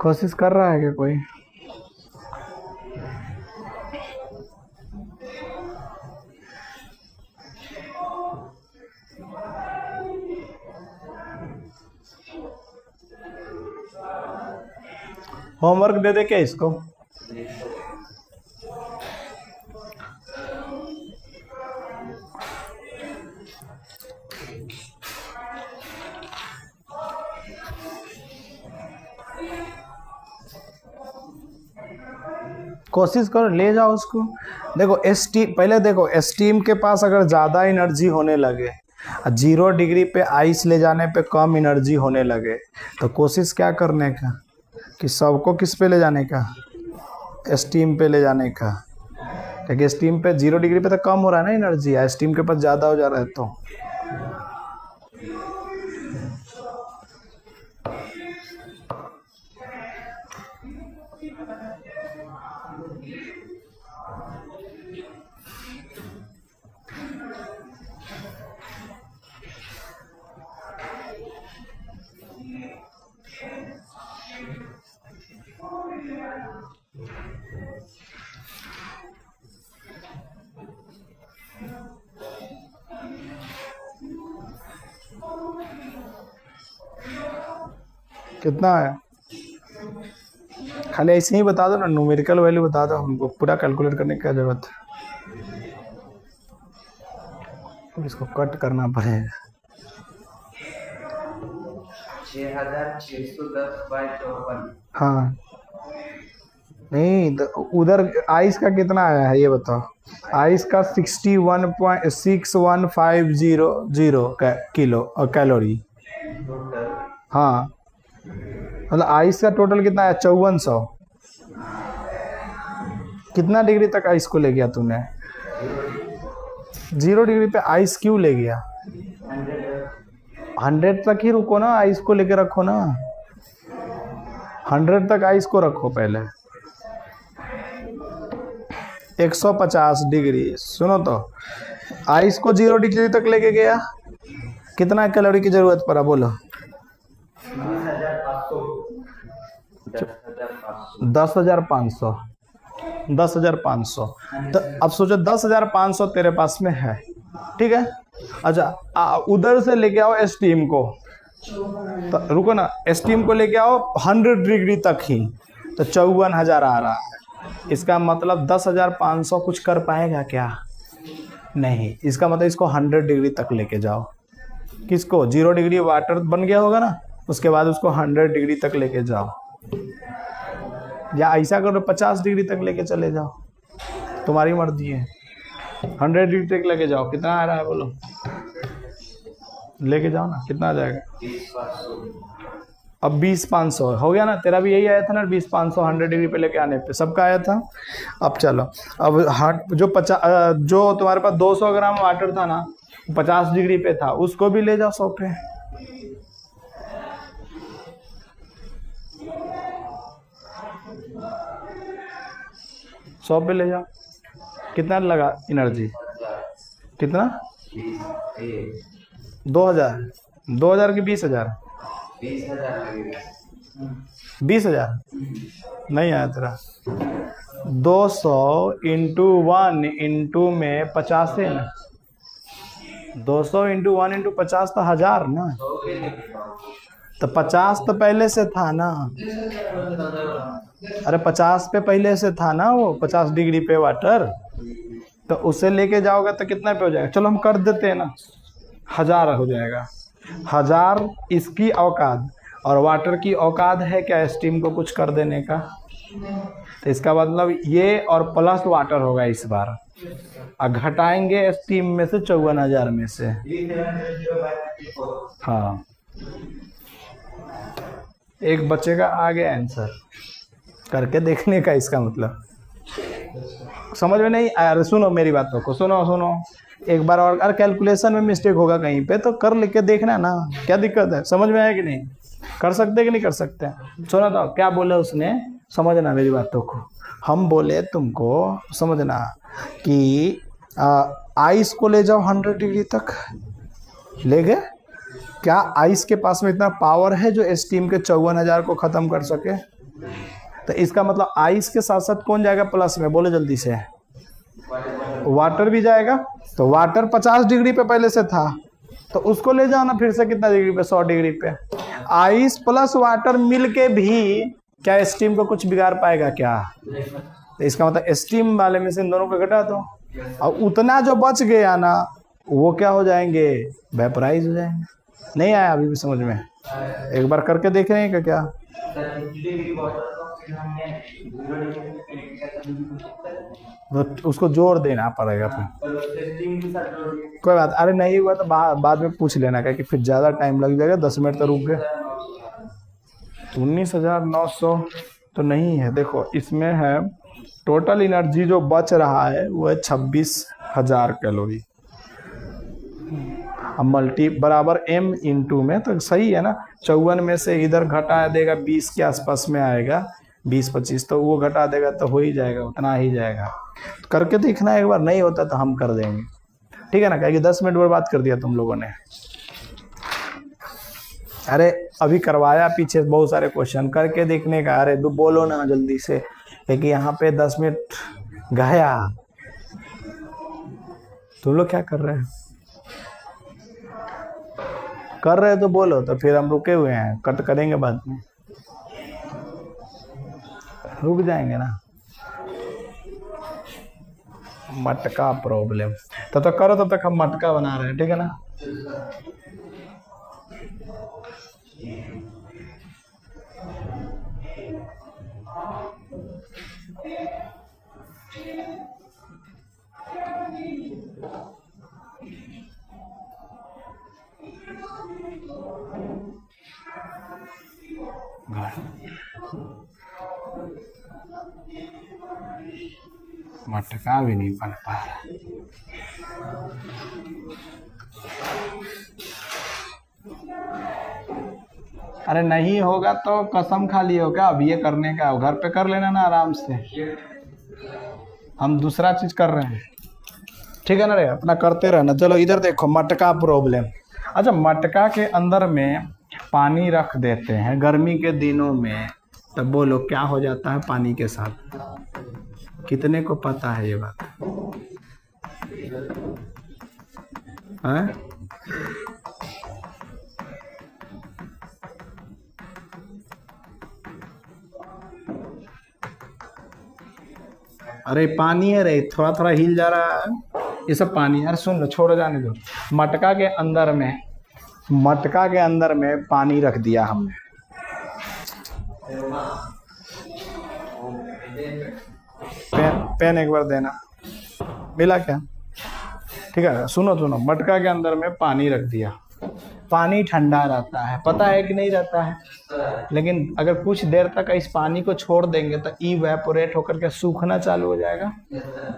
कोशिश कर रहा है क्या कोई? होमवर्क दे दे क्या इसको? कोशिश करो, ले जाओ उसको। देखो स्टीम, पहले देखो स्टीम के पास अगर ज़्यादा एनर्जी होने लगे, 0 डिग्री पे आइस ले जाने पे कम एनर्जी होने लगे, तो कोशिश क्या करने का कि सबको किस पे ले जाने का? स्टीम पे ले जाने का, क्योंकि स्टीम पे 0 डिग्री पे तो कम हो रहा है ना एनर्जी, स्टीम के पास ज़्यादा हो जा रहा है। तो कितना है? खाली ऐसे ही बता दो ना, न्यूमेरिकल वैल्यू बता दो, हमको पूरा कैलकुलेट करने की क्या जरूरत है। अब इसको कट करना पड़ेगा। 6610/54। हाँ नहीं, उधर आइस का कितना आया है ये बताओ? आइस का 61.500 किलो और कैलोरी। हाँ मतलब आइस का टोटल कितना है? 5400। कितना डिग्री तक आइस को ले गया तूने? 0 डिग्री पे आइस क्यों ले गया? 100 तक ही रुको ना, आइस को लेके रखो ना, 100 तक आइस को रखो पहले। 150 डिग्री। सुनो तो, आइस को 0 डिग्री तक लेके गया, कितना कैलोरी की जरूरत पड़ा बोलो? 10,500। 10,500। तो अब सोचो 10,500 तेरे पास में है, ठीक है। अच्छा उधर से लेके आओ स्टीम को, तो रुको ना, स्टीम को लेके आओ 100 डिग्री तक ही, तो 54,000 आ रहा है। इसका मतलब 10,500 कुछ कर पाएगा क्या? नहीं। इसका मतलब इसको 100 डिग्री तक लेके जाओ। किसको? 0 डिग्री वाटर बन गया होगा ना, उसके बाद उसको 100 डिग्री तक लेके जाओ, या ऐसा करो 50 डिग्री तक लेके चले जाओ, तुम्हारी मर्जी है। 100 डिग्री तक लेके जाओ, कितना आ रहा है बोलो? लेके जाओ ना, कितना आ जाएगा? अब 20,500 हो गया ना, तेरा भी यही आया था ना 20,500 100 डिग्री पे लेके आने पे, सबका आया था। अब चलो, अब जो तुम्हारे पास 200 ग्राम वाटर था ना, 50 डिग्री पे था, उसको भी ले जाओ 100 पे। पे ले जाओ, कितना लगा एनर्जी? कितना? 2,000 की 20,000? 20,000 नहीं आया तेरा। 200 इंटू 1 इंटू में 50 है ना, 200 इंटू 1 इंटू 50 तो 1000 ना, तो 50 तो पहले से था ना। अरे 50 पे पहले से था ना वो, 50 डिग्री पे वाटर, तो उसे लेके जाओगे तो कितना पे हो जाएगा? चलो हम कर देते हैं ना, 1000 हो जाएगा। 1000 इसकी औकात, और वाटर की औकात है क्या स्टीम को कुछ कर देने का? तो इसका मतलब ये और प्लस वाटर होगा इस बार, और घटाएंगे स्टीम में से 54,000 में से। हाँ, एक बच्चे का आ गया आंसर, करके देखने का इसका मतलब समझ में नहीं आया? सुनो मेरी बातों को, सुनो एक बार और। अरे कैलकुलेशन में मिस्टेक होगा कहीं पे तो कर लेके देखना ना, क्या दिक्कत है? समझ में आया कि नहीं? कर सकते कि नहीं कर सकते? सुनो तो क्या बोला उसने, समझना मेरी बातों को। हम बोले तुमको समझना कि आइस को ले जाओ 100 डिग्री तक, ले गए क्या? आइस के पास में इतना पावर है जो स्टीम के 54,000 को खत्म कर सके? तो इसका मतलब आइस के साथ साथ कौन जाएगा प्लस में? बोले जल्दी से। वाटर भी जाएगा। तो वाटर 50 डिग्री पे पहले से था, तो उसको ले जाओ ना फिर से कितना डिग्री पे? 100 डिग्री पे। आइस प्लस वाटर मिलके भी क्या स्टीम को कुछ बिगाड़ पाएगा क्या? तो इसका मतलब स्टीम वाले में से इन दोनों को घटा दो, और उतना जो बच गया ना वो क्या हो जाएंगे? वेपराइज हो जाएंगे। नहीं आया अभी भी समझ में? एक बार करके देख रहे हैं क्या? तो उसको जोड़ देना पड़ेगा फिर, कोई बात। अरे नहीं हुआ तो बाद में पूछ लेना, क्या कि फिर ज्यादा टाइम लग जाएगा। 10 मिनट तो रुक गए। 19,900 तो नहीं है, देखो इसमें है टोटल एनर्जी जो बच रहा है वो है 26,000 कैलोरी। अब मल्टी बराबर m इंटू में, तो सही है ना। 54 में से इधर घटा देगा 20 के आसपास में आएगा, 20-25, तो वो घटा देगा तो हो ही जाएगा, उतना ही जाएगा। तो करके देखना एक बार, नहीं होता तो हम कर देंगे, ठीक है ना? क्या कि 10 मिनट बर्बाद कर दिया तुम लोगों ने। अरे अभी करवाया पीछे बहुत सारे क्वेश्चन, करके देखने का। अरे बोलो ना जल्दी से, क्योंकि यहाँ पे 10 मिनट गया। तुम लोग क्या कर रहे हैं? कर रहे तो बोलो, तो फिर हम रुके हुए हैं, कट करेंगे बाद में, रुक जाएंगे ना। मटका प्रॉब्लम, तब तक करो, तब तक हम मटका बना रहे हैं, ठीक है ना? मटका भी नहीं बन पा रहा। अरे नहीं होगा तो कसम खा लियो क्या? अब ये करने का घर पे कर लेना ना आराम से। हम दूसरा चीज कर रहे हैं, ठीक है ना रे, अपना करते रहना। चलो इधर देखो, मटका प्रॉब्लम। अच्छा, मटका के अंदर में पानी रख देते हैं गर्मी के दिनों में, तब बोलो क्या हो जाता है पानी के साथ? कितने को पता है ये बात है? अरे पानी है रे, थोड़ा थोड़ा हिल जा रहा है, ये सब पानी। अरे सुन लो, छोड़ो, जाने दो। मटका के अंदर में पानी रख दिया हमने। पेन एक बार देना, मिला क्या? ठीक है, सुनो, मटका के अंदर में पानी रख दिया। पानी ठंडा रहता है, पता है कि नहीं रहता है? लेकिन अगर कुछ देर तक इस पानी को छोड़ देंगे तो इवेपोरेट होकर के सूखना चालू हो जाएगा,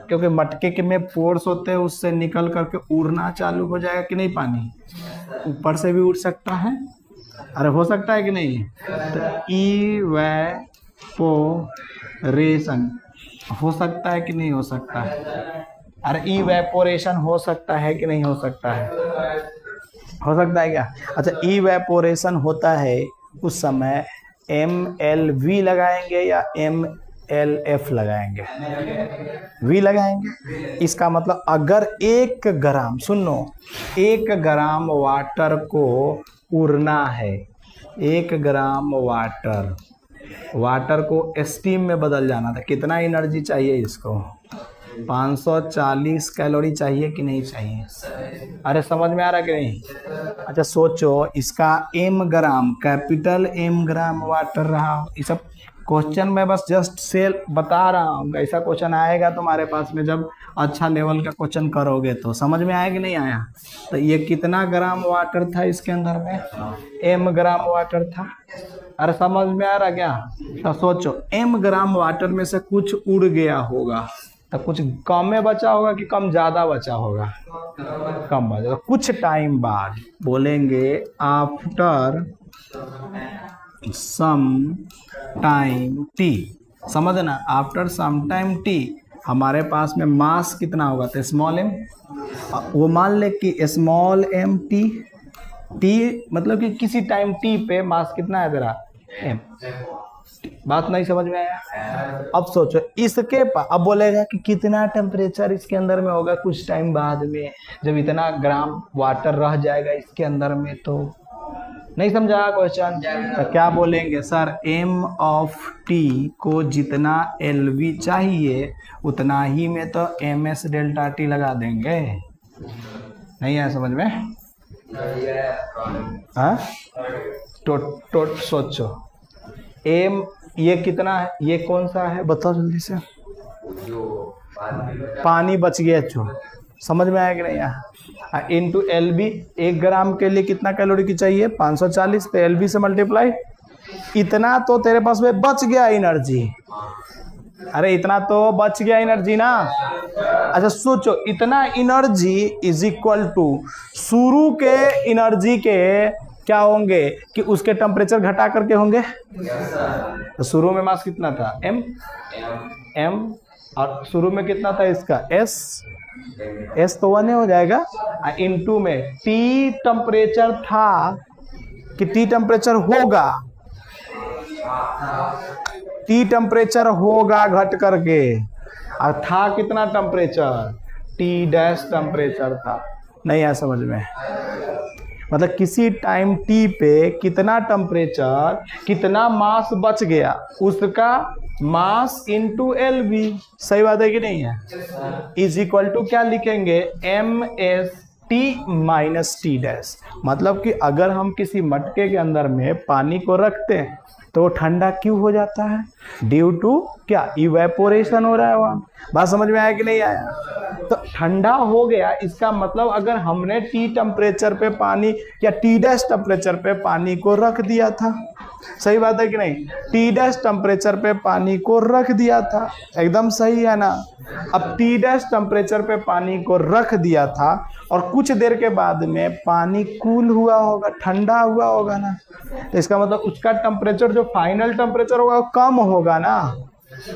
क्योंकि मटके के में पोर्स होते हैं, उससे निकल करके उड़ना चालू हो जाएगा कि नहीं? पानी ऊपर से भी उड़ सकता है, अरे हो सकता है कि नहीं? तो इवेपोरेशन हो सकता है कि नहीं हो सकता है? अरे इवेपोरेशन हो सकता है कि नहीं हो सकता है? हो सकता है क्या? अच्छा, इवेपोरेशन होता है उस समय MLV लगाएंगे या MLF लगाएंगे? V लगाएंगे। इसका मतलब अगर 1 ग्राम, सुनो, 1 ग्राम वाटर को उड़ना है, 1 ग्राम वाटर को स्टीम में बदल जाना था, कितना एनर्जी चाहिए इसको? 540 कैलोरी चाहिए कि नहीं चाहिए? अरे समझ में आ रहा कि नहीं? अच्छा सोचो, इसका M ग्राम, कैपिटल M ग्राम वाटर रहा। ये सब क्वेश्चन में बस जस्ट सेल बता रहा हूँ, ऐसा क्वेश्चन आएगा तुम्हारे पास में जब अच्छा लेवल का क्वेश्चन करोगे तो समझ में आया कि नहीं आया? तो ये कितना ग्राम वाटर था इसके अंदर में? M ग्राम वाटर था। अरे समझ में आ रहा क्या? तो सोचो, M ग्राम वाटर में से कुछ उड़ गया होगा, तो कुछ कम में बचा होगा कि कम ज्यादा बचा होगा? कम बचा। कुछ टाइम बाद बोलेंगे आफ्टर सम टाइम t, समझना, आफ्टर सम टाइम t हमारे पास में मास कितना होगा? तो स्मॉल m, वो मान ले कि स्मॉल m t मतलब कि किसी टाइम t पे मास कितना है तेरा? m। बात नहीं समझ में आया? अब सोचो इसके अब बोलेगा कि कितना टेम्परेचर इसके अंदर में होगा कुछ टाइम बाद में, जब इतना ग्राम वाटर रह जाएगा इसके अंदर में। तो नहीं समझा क्वेश्चन? तो क्या बोलेंगे सर, m ऑफ t को जितना LV चाहिए उतना ही में तो ms डेल्टा t लगा देंगे। नहीं आया समझ में? हाँ, तो सोचो m ये कितना है, ये कौन सा है बताओ जल्दी से? पानी बच गया जो, समझ में आया कि नहीं? यहाँ इंटू LV, 1 ग्राम के लिए कितना कैलोरी की चाहिए? 540 पे LV से मल्टीप्लाई, इतना तो तेरे पास में बच गया एनर्जी। अरे इतना तो बच गया एनर्जी ना। अच्छा सोचो, इतना एनर्जी इज इक्वल टू शुरू के एनर्जी के क्या होंगे कि उसके टेम्परेचर घटा करके होंगे। तो शुरू में मास कितना था? m, और शुरू में कितना था इसका? s तो 1 हो जाएगा। इनटू में t टेम्परेचर था कि t टेम्परेचर होगा, t टेम्परेचर होगा घट करके, और था कितना टेम्परेचर? t डैश टेम्परेचर था। नहीं आया समझ में? मतलब किसी टाइम t पे कितना टेम्परेचर, कितना मास बच गया, उसका मास इंटू LV। सही बात है कि नहीं है? इज इक्वल टू क्या लिखेंगे? MST minus T dash. मतलब कि अगर हम किसी मटके के अंदर में पानी को रखते हैं तो वो ठंडा क्यों हो जाता है? ड्यू टू क्या? इवेपोरेशन हो रहा है वहां। बात समझ में आया कि नहीं आया? तो ठंडा हो गया, इसका मतलब अगर हमने T टेम्परेचर पे पानी या T डैश टेम्परेचर पे पानी को रख दिया था, सही बात है कि नहीं? T डैश टेम्परेचर पे पानी को रख दिया था, एकदम सही है ना? अब T डैश टेम्परेचर पे पानी को रख दिया था और कुछ देर के बाद में पानी कूल हुआ होगा, ठंडा हुआ होगा ना, तो इसका मतलब उसका टेम्परेचर जो फाइनल टेम्परेचर होगा वो कम होगा ना।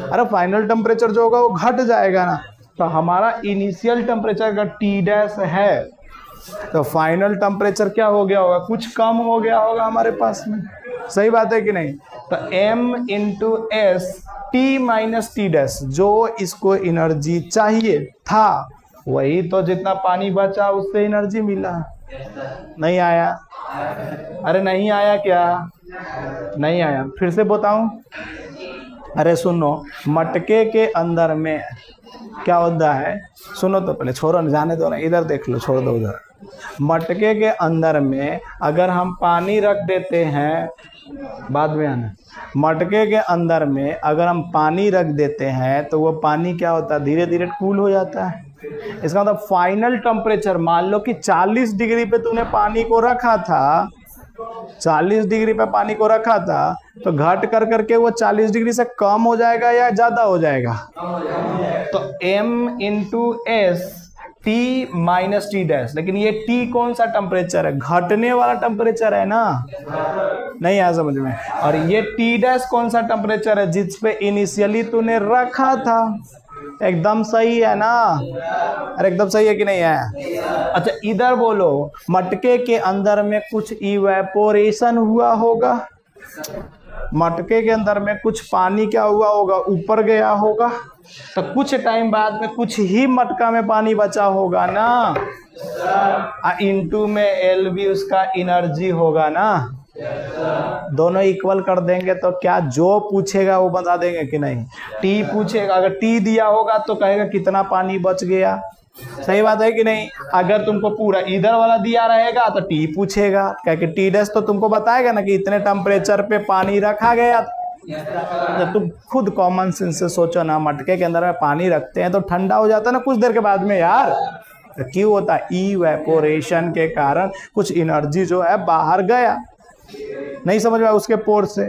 अरे फाइनल टेम्परेचर जो होगा वो घट जाएगा ना, तो हमारा इनिशियल टेम्परेचर का टी डैश है, तो फाइनल टेम्परेचर क्या हो गया होगा, कुछ कम हो गया होगा हमारे पास में। सही बात है कि नहीं? तो m into S T minus T dash, जो इसको एनर्जी चाहिए था वही तो, जितना पानी बचा उससे एनर्जी मिला। नहीं आया? अरे नहीं आया क्या? नहीं आया, फिर से बताऊं? अरे सुनो, मटके के अंदर में क्या होता है, सुनो तो पहले, छोड़ो ना, जाने दो ना, इधर देख लो, छोड़ दो उधर। मटके के अंदर में अगर हम पानी रख देते हैं, बाद में आना, मटके के अंदर में अगर हम पानी रख देते हैं तो वो पानी क्या होता है, धीरे धीरे कूल हो जाता है। इसका मतलब फाइनल टेम्परेचर, मान लो कि 40 डिग्री पे तूने पानी को रखा था, 40 डिग्री पे पानी को रखा था, तो घट कर करके वो 40 डिग्री से कम हो जाएगा या ज्यादा हो जाएगा? तो m into S T minus T dash, लेकिन ये t कौन सा टेम्परेचर है, घटने वाला टेम्परेचर है ना, नहीं आया समझ में? और ये t डैश कौन सा टेम्परेचर है, जिस पे इनिशियली तूने रखा था। एकदम सही है ना? अरे एकदम सही है कि नहीं है? अच्छा इधर बोलो, मटके के अंदर में कुछ इवेपोरेशन हुआ होगा, मटके के अंदर में कुछ पानी क्या हुआ होगा, ऊपर गया होगा, तो कुछ टाइम बाद में कुछ ही मटका में पानी बचा होगा ना, इंटू में एल भी उसका एनर्जी होगा ना। दोनों इक्वल कर देंगे तो क्या जो पूछेगा वो बता देंगे कि नहीं? टी पूछेगा, अगर टी दिया होगा तो कहेगा कितना पानी बच गया। सही बात है कि नहीं? अगर तुमको पूरा इधर वाला दिया रहेगा तो टी पूछेगा, क्योंकि टी डैश तो तुमको बताएगा ना कि इतने टेम्परेचर पे पानी रखा गया। जब तुम खुद कॉमन सेंस से सोचो ना, मटके के अंदर में पानी रखते हैं तो ठंडा हो जाता है ना कुछ देर के बाद में यार, तो क्यों होता है? इवेपोरेशन के कारण कुछ एनर्जी जो है बाहर गया। नहीं समझ में उसके पोर से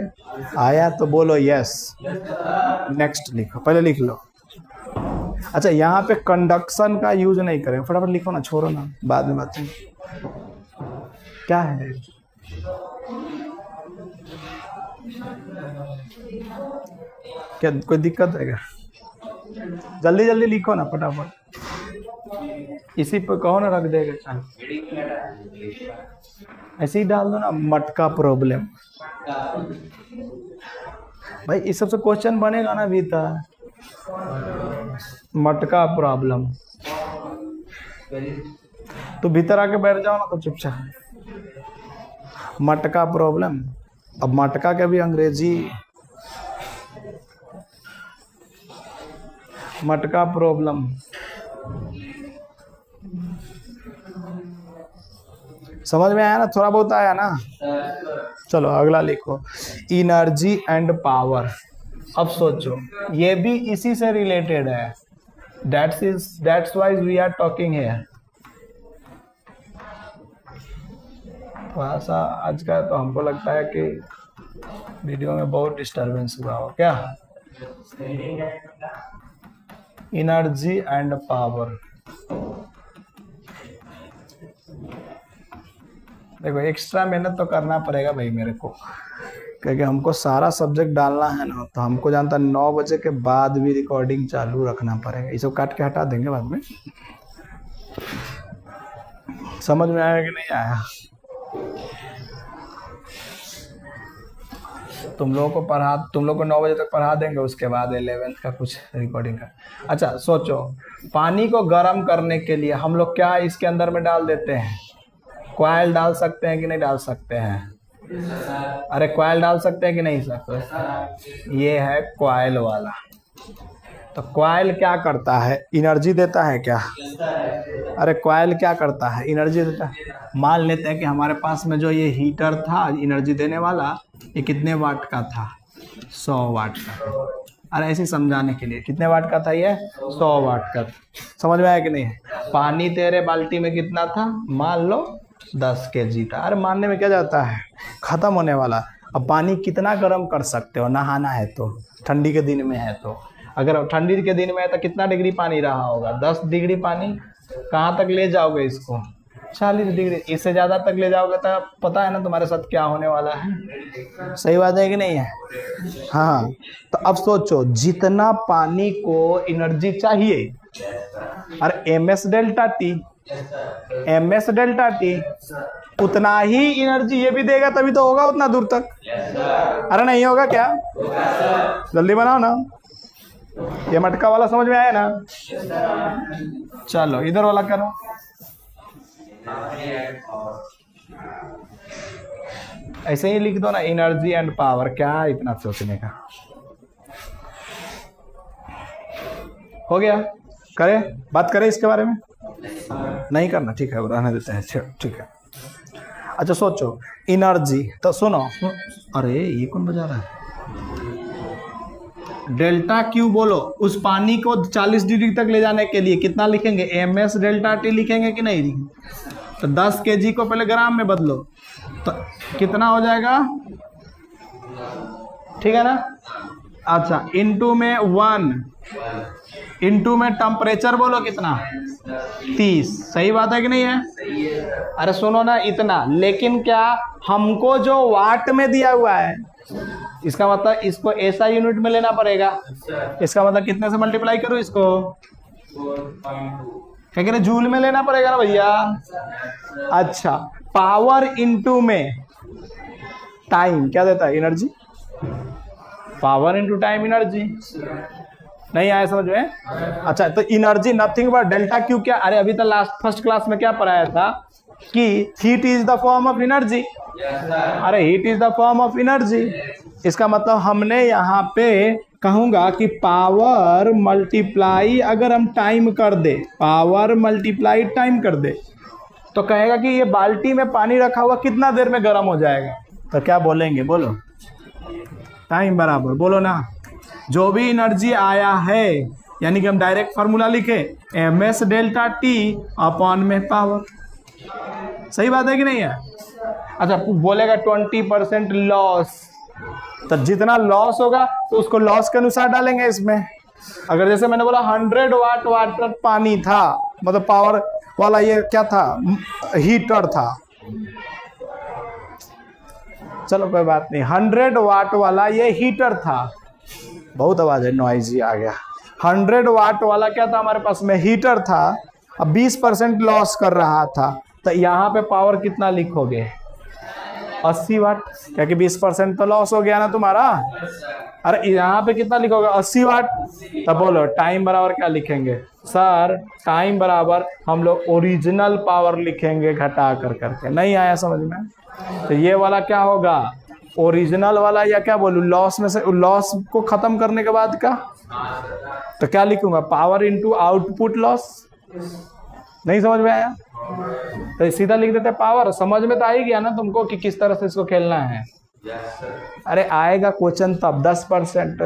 आया तो बोलो यस। नेक्स्ट लिखो, पहले लिख लो। अच्छा यहाँ पे कंडक्शन का यूज नहीं करें, फटाफट लिखो ना, छोड़ो ना, बाद में बात। क्या है? क्या कोई दिक्कत है क्या? जल्दी जल्दी लिखो ना फटाफट, इसी पे कहो ना, रख देगा, ऐसे ही डाल दो ना, मटका प्रॉब्लम। भाई इस सबसे क्वेश्चन बनेगा ना भीतर, मटका प्रॉब्लम। तो भीतर आके बैठ जाओ ना तो चुपचाप, मटका प्रॉब्लम। अब मटका के भी अंग्रेजी, मटका प्रॉब्लम। समझ में आया ना? थोड़ा बहुत आया ना? चलो अगला लिखो, एनर्जी एंड पावर। अब सोचो, ये भी इसी से रिलेटेड है, that's why we are talking here. थोड़ा सा आज का तो हमको लगता है कि वीडियो में बहुत डिस्टरबेंस हुआ हो क्या? Energy and power. देखो एक्स्ट्रा मेहनत तो करना पड़ेगा भाई मेरे को, क्योंकि हमको सारा सब्जेक्ट डालना है ना, तो हमको जानता 9 बजे के बाद भी रिकॉर्डिंग चालू रखना पड़ेगा। ये सब काट के हटा देंगे बाद में। समझ में आया कि नहीं आया? तुम लोगों को 9 बजे तक पढ़ा देंगे, उसके बाद 11th का कुछ रिकॉर्डिंग का। अच्छा सोचो, पानी को गर्म करने के लिए हम लोग क्या इसके अंदर में डाल देते हैं? कॉइल डाल सकते हैं कि नहीं डाल सकते हैं? अरे कॉइल डाल सकते हैं कि नहीं सकते? ये है कॉइल वाला। तो कॉइल क्या करता है? एनर्जी देता है क्या? अरे कॉइल क्या करता है? एनर्जी देता है। मान लेते हैं कि हमारे पास में जो ये हीटर था एनर्जी देने वाला, ये कितने वाट का था? 100 वाट का। अरे ऐसे समझाने के लिए, कितने वाट का था ये? 100 वाट का। समझ में आया कि नहीं? पानी तेरे बाल्टी में कितना था? मान लो 10 kg था। अरे मानने में क्या जाता है, खत्म होने वाला। अब पानी कितना गर्म कर सकते हो? नहाना है तो, ठंडी के दिन में है तो, अगर ठंडी के दिन में है तो कितना डिग्री पानी रहा होगा? 10 डिग्री पानी। कहाँ तक ले जाओगे इसको? 40 डिग्री। इससे ज्यादा तक ले जाओगे तो पता है ना तुम्हारे साथ क्या होने वाला है। सही बात है कि नहीं है? हाँ, तो अब सोचो जितना पानी को एनर्जी चाहिए, और MS delta T, MS delta T उतना ही एनर्जी ये भी देगा, तभी तो होगा उतना दूर तक। अरे नहीं होगा क्या? जल्दी बनाओ ना। ये मटका वाला समझ में आया ना? चलो इधर वाला करो। ऐसे ही लिख दो ना, एनर्जी एंड पावर। क्या इतना सोचने का? हो गया? करें बात करें इसके बारे में? नहीं करना? ठीक है, रहने देते हैं। ठीक है। अच्छा सोचो एनर्जी, तो सुनो। अरे ये कौन बजा रहा है? डेल्टा क्यू बोलो। उस पानी को 40 डिग्री तक ले जाने के लिए कितना लिखेंगे? एम एस डेल्टा टी लिखेंगे कि नहीं लिखेंगे? तो 10 kg को पहले ग्राम में बदलो तो कितना हो जाएगा? ठीक है ना? अच्छा इनटू में 1, इनटू में टेम्परेचर बोलो कितना? 30। सही बात है कि नहीं है? अरे सुनो ना, इतना। लेकिन क्या हमको जो वाट में दिया हुआ है, इसका मतलब इसको ऐसा यूनिट में लेना पड़ेगा। इसका मतलब कितने से मल्टीप्लाई करो इसको? क्या कह रहे? जूल में लेना पड़ेगा ना भैया। अच्छा पावर इनटू में टाइम क्या देता है? Energy. Power into time energy. नहीं आया समझ में? अच्छा तो energy nothing but delta Q. क्या? अरे अभी तो लास्ट फर्स्ट क्लास में क्या पढ़ाया था कि heat is the form of energy. अरे heat is the form of energy. इसका मतलब हमने यहाँ पे कहूंगा कि पावर मल्टीप्लाई अगर हम टाइम कर दे, पावर मल्टीप्लाई टाइम कर दे, तो कहेगा कि ये बाल्टी में पानी रखा हुआ कितना देर में गर्म हो जाएगा। तो क्या बोलेंगे? बोलो। टाइम बराबर बोलो ना, जो भी एनर्जी आया है, यानी कि हम डायरेक्ट फार्मूला लिखे M S delta T upon में पावर। सही बात है कि नहीं है? अच्छा बोलेगा 20% लॉस, तो जितना लॉस होगा तो उसको लॉस के अनुसार डालेंगे इसमें। अगर जैसे मैंने बोला 100 वाट वाटर पानी था, मतलब पावर वाला ये क्या था? हीटर था। चलो कोई बात नहीं, 100 वाट वाला ये हीटर था। बहुत आवाज है, नॉइजी आ गया। 100 वाट वाला क्या था हमारे पास में? हीटर था। अब 20% लॉस कर रहा था, तो यहाँ पे पावर कितना लिखोगे? 80 वाट, क्योंकि 20% तो लॉस हो गया ना तुम्हारा। अरे यहाँ पे कितना लिखोगे? 80 वाट। तब बोलो टाइम बराबर क्या लिखेंगे? सर टाइम बराबर हम लोग ओरिजिनल पावर लिखेंगे घटा कर करके। नहीं आया समझ में? तो ये वाला क्या होगा? ओरिजिनल वाला, या क्या बोलूं लॉस में से, लॉस को खत्म करने के बाद का, तो क्या लिखूंगा? Power into output loss. नहीं समझ में आया? तो सीधा लिख देते पावर। समझ में तो आ ही गया ना तुमको कि किस तरह से इसको खेलना है। अरे आएगा क्वेश्चन तब 10%।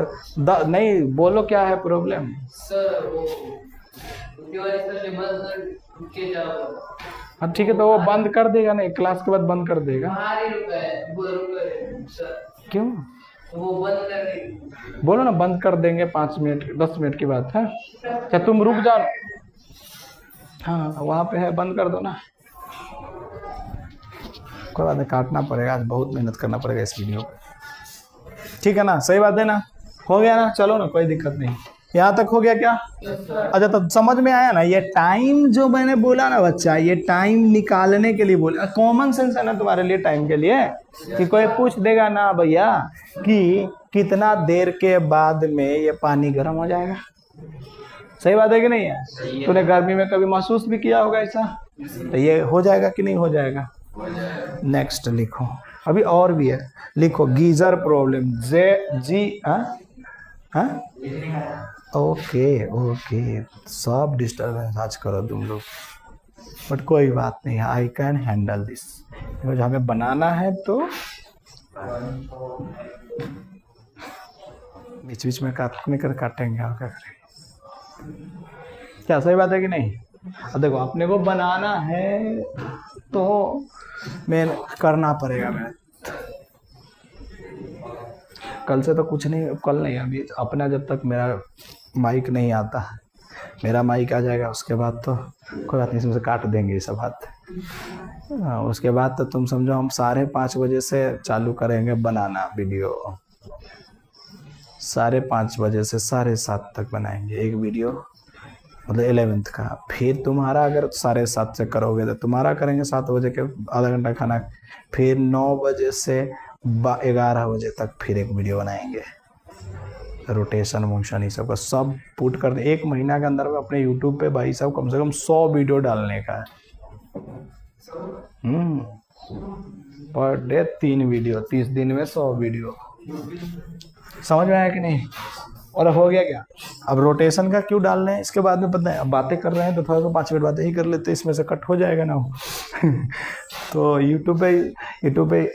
नहीं बोलो क्या है प्रॉब्लम? हाँ ठीक है, तो वो बंद कर देगा ना, क्लास के बाद बंद कर देगा। क्यों? वो बंद कर देंगे। बोलो ना बंद कर देंगे 5 मिनट 10 मिनट की बात है। क्या तुम रुक जाओ? हाँ वहाँ पे है, बंद कर दो ना। कोई बात नहीं, काटना पड़ेगा, आज बहुत मेहनत करना पड़ेगा इस वीडियो पे। ठीक है ना? सही बात है ना? हो गया ना? चलो ना, कोई दिक्कत नहीं। यहाँ तक हो गया क्या? अच्छा तो समझ में आया ना? ये टाइम जो मैंने बोला ना बच्चा, ये टाइम निकालने के लिए बोला। कॉमन सेंस है ना तुम्हारे लिए टाइम के लिए, कि कोई पूछ देगा ना भैया कि कितना देर के बाद में ये पानी गर्म हो जाएगा। सही बात है कि नहीं है? तूने गर्मी में कभी महसूस भी किया होगा ऐसा? तो ये हो जाएगा कि नहीं हो जाएगा? नेक्स्ट लिखो, अभी और भी है। लिखो गीजर प्रॉब्लम। ओके ओके, सब डिस्टर्बेंस आज करो तुम लोग, बट कोई बात नहीं, आई कैन हैंडल दिस। हमें बनाना है तो बीच बीच में काटने कर काटेंगे और क्या करेंगे। क्या सही बात है कि नहीं? अब देखो अपने को बनाना है तो मैं करना पड़ेगा। मैं कल से तो कुछ नहीं, कल नहीं, अभी अपना जब तक मेरा माइक नहीं आता, मेरा माइक आ जाएगा उसके बाद तो कोई बात नहीं, इसमें से काट देंगे ये सब बात। उसके बाद तो तुम समझो हम 5:30 बजे से चालू करेंगे बनाना वीडियो, 5:30 बजे से 7:30 तक बनाएंगे एक वीडियो, मतलब 11th का। फिर तुम्हारा अगर 7:30 से करोगे तो तुम्हारा करेंगे 7 बजे के आधा घंटा खाना, फिर 9 बजे से 11 बजे तक फिर एक वीडियो बनाएंगे। रोटेशन मोशन ये सब का सब पुट कर दे। 1 महीना के अंदर में अपने यूट्यूब पे भाई साहब कम से कम 100 वीडियो डालने का है। पर डे 3 वीडियो, 30 दिन में 100 वीडियो। समझ में आया कि नहीं? और अब हो गया क्या? अब रोटेशन का क्यों डाल रहे हैं इसके बाद में पता है। अब बातें कर रहे हैं तो थोड़ा सा 5 मिनट बातें ही कर लेते, इसमें से कट हो जाएगा ना तो यूट्यूब पे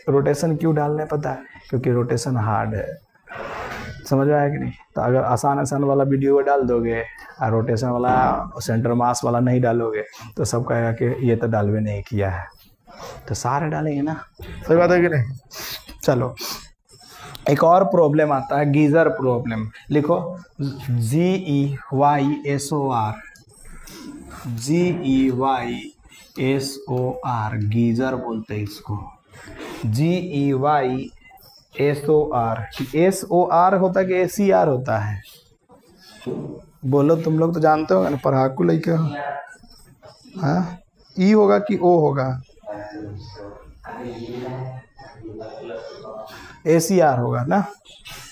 रोटेशन क्यों डाल रहे हैं पता है? क्योंकि रोटेशन हार्ड है। समझ में आया कि नहीं? तो अगर आसान वाला वीडियो डाल दोगे और रोटेशन वाला सेंटर मास वाला नहीं डालोगे तो सब कहेगा कि ये तो डालवे नहीं किया है। तो सारे डालेंगे ना, सही बात है कि नहीं? चलो एक और प्रॉब्लम आता है, गीजर प्रॉब्लम। लिखो GEYSOR, GEYSOR, गीजर बोलते हैं इसको। GEYSOR, SOR होता है कि ACR होता है? बोलो, तुम लोग तो जानते हो ना, पढ़ाकू लइके हो। हाँ, ई होगा कि ओ होगा? ACR होगा ना।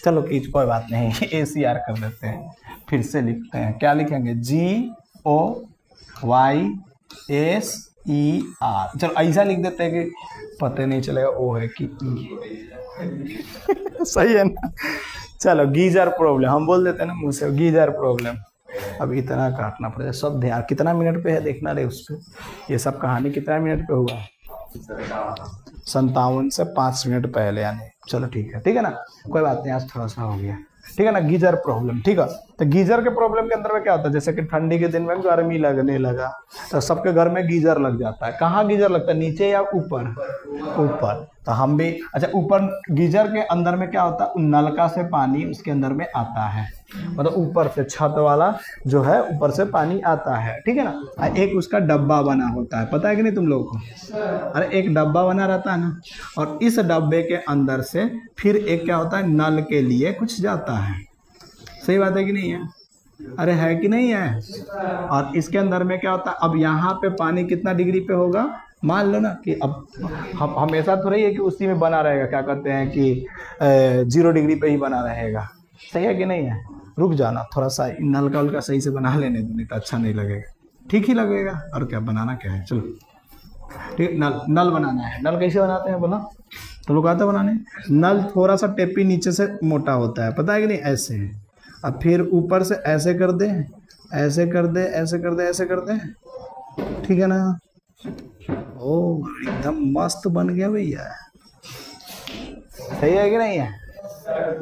चलो कोई बात नहीं, ACR कर देते हैं। फिर से लिखते हैं, क्या लिखेंगे? GOYSER। चलो ऐसा लिख देते हैं कि पता नहीं चलेगा ओ है कि सही है ना? चलो गीजर प्रॉब्लम हम बोल देते हैं ना मुँह से, गीजर प्रॉब्लम। अब इतना काटना पड़ेगा, सब ध्यान। कितना मिनट पे है देखना रे उस पर। ये सब कहानी कितना मिनट पे हुआ? 57 से 5 मिनट पहले यानी। चलो ठीक है ना, कोई बात नहीं, आज थोड़ा सा हो गया, ठीक है ना। गीजर प्रॉब्लम, ठीक है। तो गीजर के प्रॉब्लम के अंदर में क्या होता है? जैसे कि ठंडी के दिन में गर्मी लगने लगा तो सबके घर में गीजर लग जाता है। कहाँ गीजर लगता है? नीचे या ऊपर? ऊपर। तो हम भी अच्छा, ऊपर गीजर के अंदर में क्या होता है? नलका से पानी उसके अंदर में आता है, मतलब ऊपर से छत वाला जो है ऊपर से पानी आता है, ठीक है ना। एक उसका डब्बा बना होता है, पता है कि नहीं तुम लोगों को? अरे एक डब्बा बना रहता है ना, और इस डब्बे के अंदर से फिर एक क्या होता है? नल के लिए कुछ जाता है। सही बात है कि नहीं है? अरे है कि नहीं है? और इसके अंदर में क्या होता है? अब यहाँ पे पानी कितना डिग्री पे होगा? मान लो ना कि अब हम हमेशा थोड़ा ही है कि उसी में बना रहेगा, क्या कहते हैं कि 0 डिग्री पे ही बना रहेगा। सही है कि नहीं है? रुक जाना थोड़ा सा, नलका उलका सही से बना लेने दो, नहीं तो अच्छा नहीं लगेगा। ठीक ही लगेगा, और क्या बनाना क्या है। चलो ठीक, नल बनाना है। नल कैसे बनाते हैं बोला? तो लोग आते बनाने। नल थोड़ा सा टेपी नीचे से मोटा होता है, पता है कि नहीं? ऐसे। अब फिर ऊपर से ऐसे कर दे, ऐसे कर दे, ऐसे कर दे, ऐसे कर दे, ठीक है ना। ओ एकदम मस्त बन गया भैया। सही है कि नहीं है?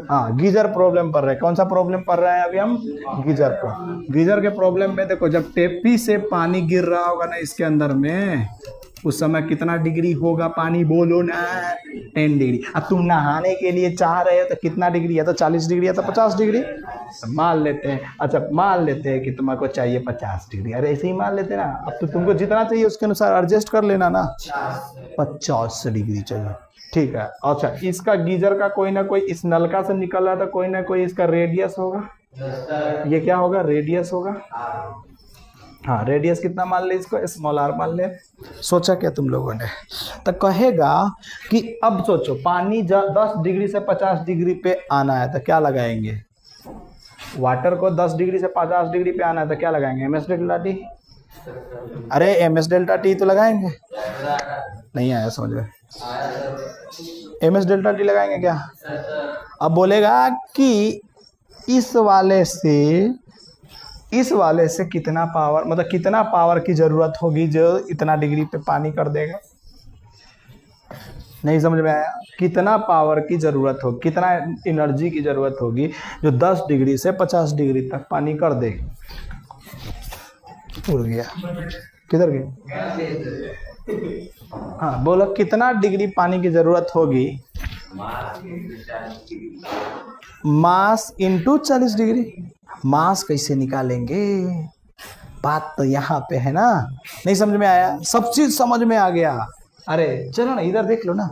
हाँ, गीजर प्रॉब्लम पढ़ रहे हैं। कौन सा प्रॉब्लम पढ़ रहे हैं अभी हम? Geyser problem. गीजर के प्रॉब्लम में देखो, जब टेपी से पानी गिर रहा होगा ना इसके अंदर में, उस समय कितना डिग्री होगा पानी? बोलो ना, 10 डिग्री। अब तुम नहाने के लिए चाह रहे हो तो कितना डिग्री है? तो 40 डिग्री है तो 50 डिग्री मान लेते हैं। अच्छा मान लेते हैं कि तुम्हारे चाहिए 50 डिग्री। अरे ऐसे ही मान लेते ना। अब तो तुमको जितना चाहिए उसके अनुसार एडजस्ट कर लेना ना। 50 डिग्री चाहिए, ठीक है। अच्छा, इसका गीजर का कोई ना कोई इस नलका से निकल रहा था, कोई ना कोई इसका रेडियस होगा। ये क्या होगा? रेडियस होगा। हाँ, रेडियस कितना मान ले इसको? स्मॉल r मान ले। सोचा क्या तुम लोगों ने? तो कहेगा कि अब सोचो पानी 10 डिग्री से 50 डिग्री पे आना है तो क्या लगाएंगे? वाटर को 10 डिग्री से 50 डिग्री पे आना है तो क्या लगाएंगे? ms delta T. अरे ms डेल्टा टी तो लगाएंगे। नहीं आया समझ में? ms डेल्टा टी लगाएंगे क्या? अब बोलेगा कि इस वाले से कितना पावर, मतलब कितना पावर की जरूरत होगी जो इतना डिग्री पे पानी कर देगा? नहीं समझ में आया? कितना पावर की जरूरत होगी, कितना एनर्जी की जरूरत होगी जो 10 डिग्री से 50 डिग्री तक पानी कर दे? उड़ गया, किधर गया? हाँ बोलो, कितना डिग्री पानी की जरूरत होगी? Mass into 40 degree. मास कैसे निकालेंगे? बात तो यहाँ पे है ना, नहीं समझ में आया? सब चीज समझ में आ गया। अरे चलो ना इधर देख लो ना,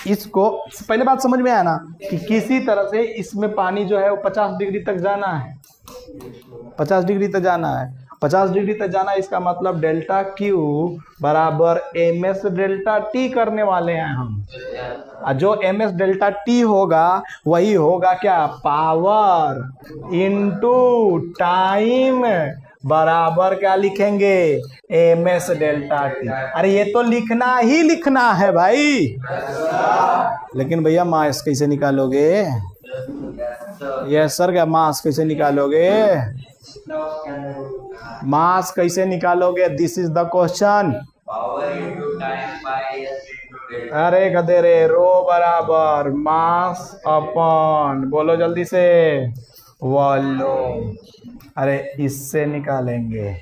इसको पहले बात समझ में आया ना कि किसी तरह से इसमें पानी जो है वो 50 डिग्री तक जाना है, 50 डिग्री तक जाना है, 50 डिग्री तक जाना है। इसका मतलब डेल्टा क्यू बराबर एम एस डेल्टा टी करने वाले हैं हम। जो एम एस डेल्टा टी होगा वही होगा क्या, पावर इनटू टाइम बराबर क्या लिखेंगे, एम एस डेल्टा टी। अरे ये तो लिखना ही लिखना है भाई। लेकिन भैया मास कैसे निकालोगे? यस सर, क्या मास कैसे निकालोगे? मास कैसे निकालोगे? This is the question. अरे गधे रे, रो बराबर मास अपॉन, बोलो जल्दी से, वॉल्यूम। अरे इससे निकालेंगे,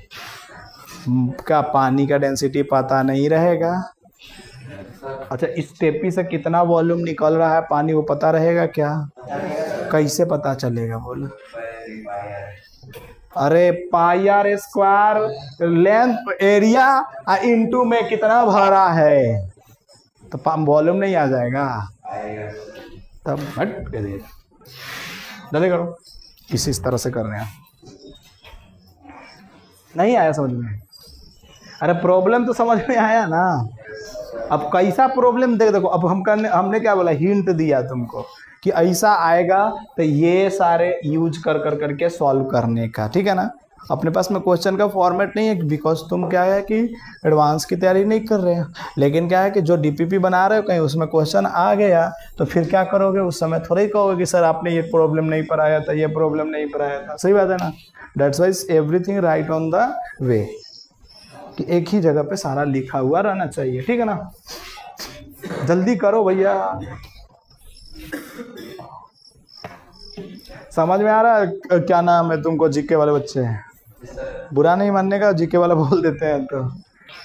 क्या पानी का डेंसिटी पता नहीं रहेगा? अच्छा, इस टेपी से कितना वॉल्यूम निकल रहा है पानी वो पता रहेगा क्या? कैसे पता चलेगा बोलो? अरे pi r square length area into में कितना भरा है, तो वॉल्यूम नहीं आ जाएगा? तब हट जल्दी करो, इस तरह से कर रहे हैं। नहीं आया समझ में? अरे प्रॉब्लम तो समझ में आया ना। अब कैसा प्रॉब्लम देखो, अब हमने क्या बोला, हिंट दिया तुमको कि ऐसा आएगा तो ये सारे यूज कर करके सॉल्व करने का, ठीक है ना। अपने पास में क्वेश्चन का फॉर्मेट नहीं है, बिकॉज तुम क्या है कि एडवांस की तैयारी नहीं कर रहे हो। लेकिन क्या है कि जो डीपीपी बना रहे हो कहीं उसमें क्वेश्चन आ गया तो फिर क्या करोगे, उस समय थोड़ा ही कहोगे कि सर आपने ये प्रॉब्लम नहीं पढ़ाया था, ये प्रॉब्लम नहीं पढ़ाया था। सही बात है ना। That's wise everything right on the way, कि एक ही जगह पे सारा लिखा हुआ रहना चाहिए, ठीक है ना। जल्दी करो भैया। समझ में आ रहा है क्या नाम है तुमको? जीके वाले बच्चे, बुरा नहीं मानने का, जीके वाला बोल देते हैं तो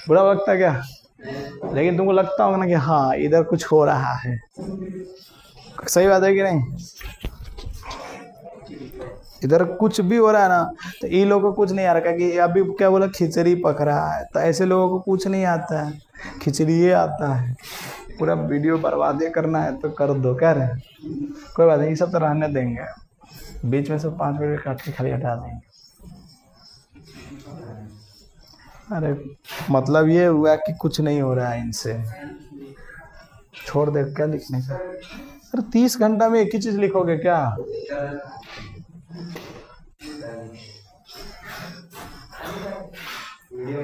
बुरा लगता है क्या? लेकिन तुमको लगता होगा ना कि हाँ इधर कुछ हो रहा है। सही बात है कि नहीं? इधर कुछ भी हो रहा है ना, तो ये लोगों को कुछ नहीं आ रहा कि अभी क्या बोला, खिचड़ी पक रहा है, तो ऐसे लोगों को कुछ नहीं आता है, खिचड़ी आता है। पूरा वीडियो बर्बाद करना है तो कर दो, कह रहे हैं। कोई बात नहीं, ये सब तो रहने देंगे, बीच में से 5 मिनट काट के खाली हटा देंगे। अरे मतलब ये हुआ कि कुछ नहीं हो रहा है इनसे, छोड़ दे, क्या लिखने का। अरे 30 घंटा में एक ही चीज लिखोगे क्या?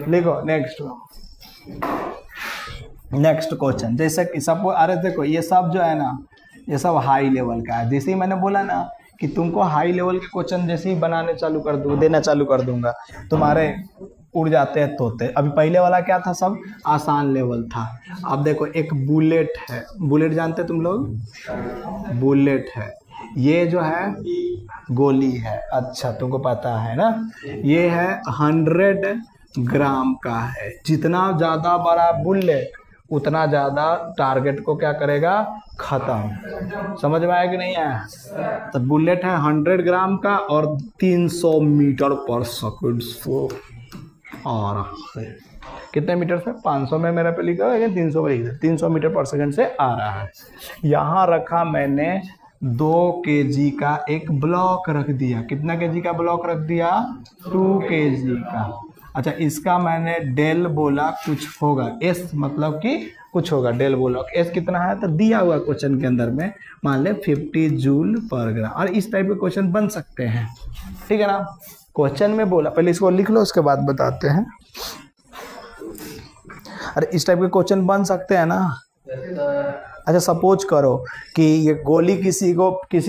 लिखो नेक्स्ट क्वेश्चन। जैसे कि सब, अरे देखो ये सब जो है ना, ये सब हाई लेवल का है। जैसे ही मैंने बोला ना कि तुमको हाई लेवल के क्वेश्चन जैसे ही देना चालू कर दूंगा, तुम्हारे उड़ जाते हैं तोते। अभी पहले वाला क्या था, सब आसान लेवल था। अब देखो एक बुलेट है, बुलेट जानते तुम लोग? बुलेट है, ये जो है गोली है। अच्छा तुमको पता है ना, ये है 100 ग्राम का है। जितना ज़्यादा बड़ा बुलेट उतना ज़्यादा टारगेट को क्या करेगा, ख़त्म। समझ में आया कि नहीं आया? तो बुलेट है 100 ग्राम का और 300 मीटर पर सेकंड से आ रहा है। कितने मीटर से? 500 में मेरा पे लिखा है, 300 पे लिखा है, 300 मीटर पर सेकंड से आ रहा है। यहाँ रखा मैंने 2 kg का एक ब्लॉक रख दिया। कितना kg का ब्लॉक रख दिया? 2 kg का। अच्छा इसका मैंने डेल बोला, कुछ होगा, एस मतलब कि कुछ होगा, डेल बोला। एस कितना है तो दिया हुआ क्वेश्चन के अंदर में, मान ले 50 जूल पर ग्राम। और इस टाइप के क्वेश्चन बन सकते हैं, ठीक है ना। क्वेश्चन में बोला, पहले इसको लिख लो उसके बाद बताते हैं। अरे इस टाइप के क्वेश्चन बन सकते हैं ना। अच्छा सपोज करो कि ये गोली किसी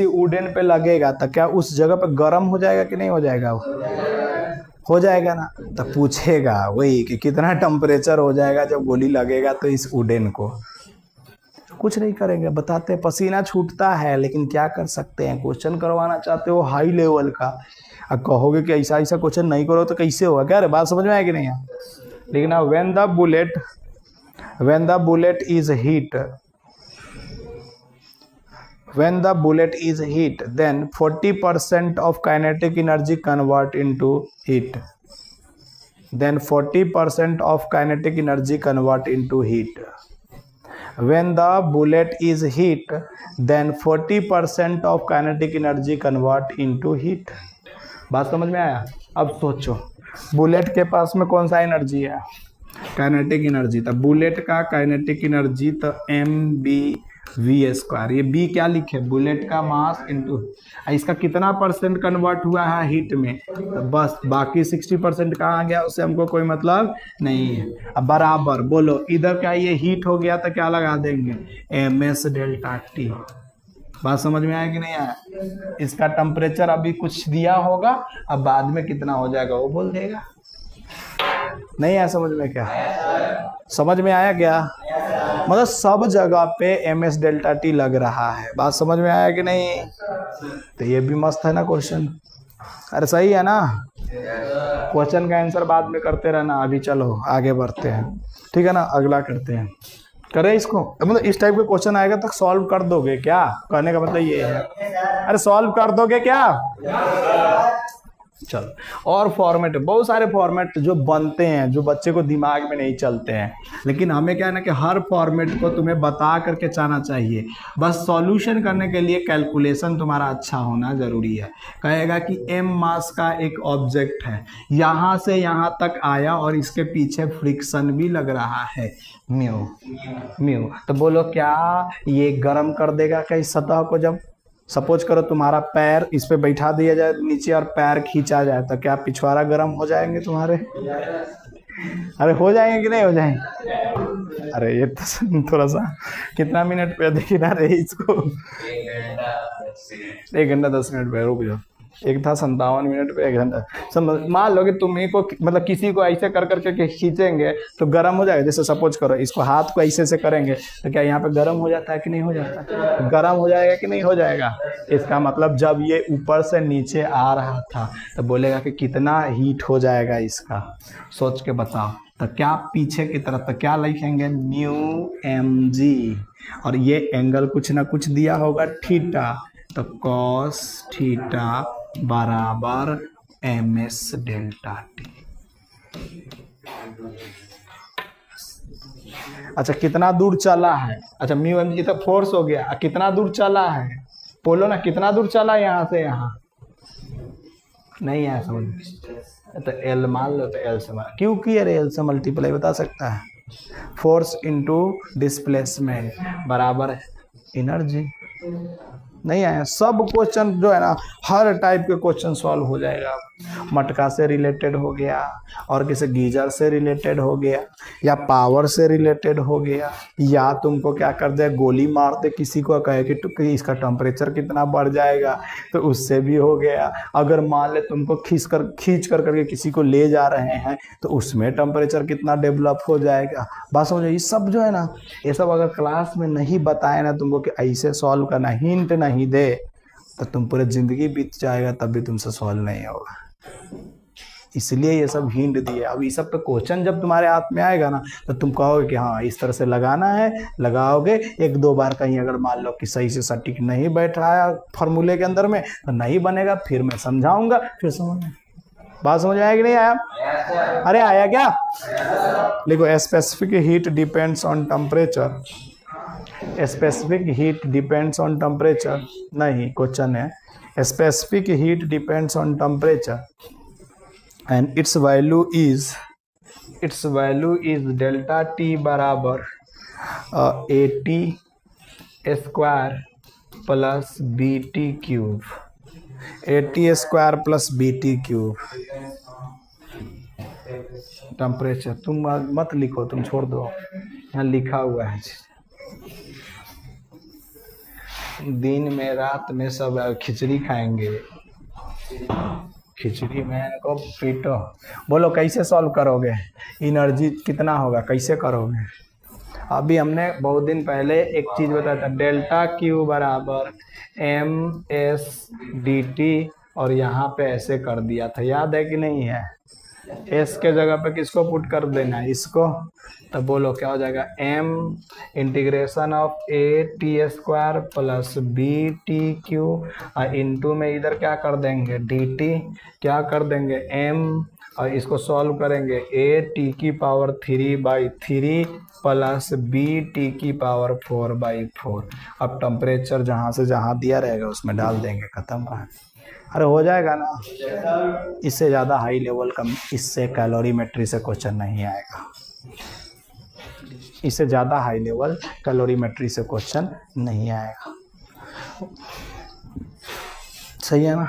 वुडन पे लगेगा तो क्या उस जगह पे गर्म हो जाएगा कि नहीं हो जाएगा? हो जाएगा ना। तो पूछेगा वही कि कितना टेम्परेचर हो जाएगा जब गोली लगेगा तो इस वुडन को। कुछ नहीं करेंगे, बताते, पसीना छूटता है, लेकिन क्या कर सकते हैं, क्वेश्चन करवाना चाहते हो हाई लेवल का। अब कहोगे कि ऐसा क्वेश्चन नहीं करो तो कैसे होगा? क्या रे, बात समझ में आया कि नहीं? लेकिन when the bullet is heat, when the bullet is heat, then 40% of kinetic energy convert into heat. then 40% of kinetic energy convert into heat. When the bullet is heat, then 40% of kinetic energy convert into heat. बात समझ में आया? अब सोचो, bullet के पास में कौन सा एनर्जी है? Kinetic energy. तो बुलेट का काइनेटिक एनर्जी तो mv/v²। ये b क्या लिखे? बुलेट का मास इंटू इसका कितना परसेंट कन्वर्ट हुआ है हीट में, तो बस बाकी 60% कहाँ गया उससे हमको कोई मतलब नहीं है। अब बराबर बोलो, इधर क्या ये हीट हो गया तो क्या लगा देंगे? ms∆T। बात समझ में आया कि नहीं आया? इसका टेम्परेचर अभी कुछ दिया होगा, अब बाद में कितना हो जाएगा वो बोल देगा। नहीं आया समझ में? क्या समझ में आया क्या? मतलब सब जगह पे ms∆T लग रहा है। बात समझ में आया कि नहीं? तो ये भी मस्त है ना क्वेश्चन। अरे सही है ना? क्वेश्चन का आंसर बाद में करते रहना, अभी चलो आगे बढ़ते हैं, ठीक है ना? अगला करते हैं, करें इसको। मतलब इस टाइप के क्वेश्चन आएगा तो सॉल्व कर दोगे क्या? कहने का मतलब ये है। अरे सॉल्व कर दोगे क्या? चलो, और फॉर्मेट, बहुत सारे फॉर्मेट जो बनते हैं जो बच्चे को दिमाग में नहीं चलते हैं, लेकिन हमें क्या है ना कि हर फॉर्मेट को तुम्हें बता करके जाना चाहिए। बस सॉल्यूशन करने के लिए कैलकुलेशन तुम्हारा अच्छा होना जरूरी है। कहेगा कि m मास का एक ऑब्जेक्ट है, यहाँ से यहाँ तक आया और इसके पीछे फ्रिक्शन भी लग रहा है म्यू। तो बोलो क्या ये गर्म कर देगा क्या इस सतह को? जब सपोज करो तुम्हारा पैर इस पे बैठा दिया जाए नीचे और पैर खींचा जाए, तो क्या पिछवाड़ा गर्म हो जाएंगे तुम्हारे? अरे हो जाएंगे कि नहीं हो जाएंगे? अरे ये तो थोड़ा सा कितना मिनट पे देखी ना रे इसको, 1 घंटा 10 मिनट पे। रुक जाओ, एक था 57 मिनट पे 1 घंटा। मान लो कि तुम्हें को मतलब किसी को ऐसे कर करके खींचेंगे तो गर्म हो जाएगा। जैसे सपोज करो इसको हाथ को ऐसे से करेंगे तो क्या यहाँ पे गर्म हो जाता है कि नहीं हो जाता? गर्म हो जाएगा कि नहीं हो जाएगा? इसका मतलब जब ये ऊपर से नीचे आ रहा था तो बोलेगा कि कितना हीट हो जाएगा इसका, सोच के बताओ। तो क्या पीछे की तरफ तो क्या लिखेंगे? μmg, और ये एंगल कुछ ना कुछ दिया होगा थीटा, तो cos थीटा बराबर ms∆T। अच्छा कितना दूर चला है? अच्छा μmg तो फोर्स हो गया, कितना दूर चला है? बोलो ना कितना दूर चला यहाँ से यहाँ? नहीं है समझ? तो L मान लो, तो L से क्यों किया रे? L से मल्टीप्लाई बता सकता है। फोर्स इंटू डिस्प्लेसमेंट बराबर एनर्जी। नहीं आया? सब क्वेश्चन जो है ना, हर टाइप के क्वेश्चन सॉल्व हो जाएगा। मटका से रिलेटेड हो गया, और किसी गीजर से रिलेटेड हो गया, या पावर से रिलेटेड हो गया, या तुमको क्या कर दे गोली मार दे किसी को, कहे कि इसका टेम्परेचर कितना बढ़ जाएगा, तो उससे भी हो गया। अगर मान ले तुमको खींच कर करके किसी को ले जा रहे हैं तो उसमें टेम्परेचर कितना डेवलप हो जाएगा। बात समझो? ये सब जो है ना, ये सब अगर क्लास में नहीं बताए ना तुमको कि ऐसे सॉल्व करना, हिंट नहीं दे, तो तुम पूरे जिंदगी बीत जाएगा तब भी तुमसे सॉल्व नहीं होगा। इसलिए ये सब हिंट दिए। अब ये सब पे क्वेश्चन जब तुम्हारे हाथ में आएगा ना, तो तुम कहोगे कि हाँ इस तरह से लगाना है, लगाओगे। 1-2 बार कहीं अगर मान लो कि सही से सटीक नहीं बैठ रहा है फॉर्मूले के अंदर में, तो नहीं बनेगा, फिर मैं समझाऊंगा, फिर समझ। बात समझ में आया कि नहीं आया? अरे आया क्या? देखो, specific heat depends on temperature. Specific heat depends on temperature नहीं, क्वेश्चन है specific heat depends on temperature and it's value is ΔT बराबर AT² plus BT³ AT² plus BT³ temperature. तुम मत लिखो, तुम छोड़ दो, यहाँ लिखा हुआ है। दिन में रात में सब खिचड़ी खाएंगे, खिचड़ी में को पीटो। बोलो कैसे सॉल्व करोगे? एनर्जी कितना होगा, कैसे करोगे? अभी हमने बहुत दिन पहले एक चीज बताया था, ΔQ बराबर ms/dt, और यहाँ पे ऐसे कर दिया था, याद है कि नहीं है? s के जगह पे किसको पुट कर देना है? इसको। तो बोलो क्या हो जाएगा? m integration of AT² plus BT³ और इंटू में इधर क्या कर देंगे? dt। क्या कर देंगे? m और इसको सॉल्व करेंगे a t की पावर 3/3 प्लस b t की पावर 4/4। अब टेम्परेचर जहाँ से जहाँ दिया रहेगा उसमें डाल देंगे, खत्म कहानी। अरे हो जाएगा ना। इससे ज़्यादा हाई लेवल का इससे कैलोरीमेट्री से क्वेश्चन नहीं आएगा। इससे ज़्यादा हाई लेवल कैलोरीमेट्री से क्वेश्चन नहीं आएगा। सही है ना।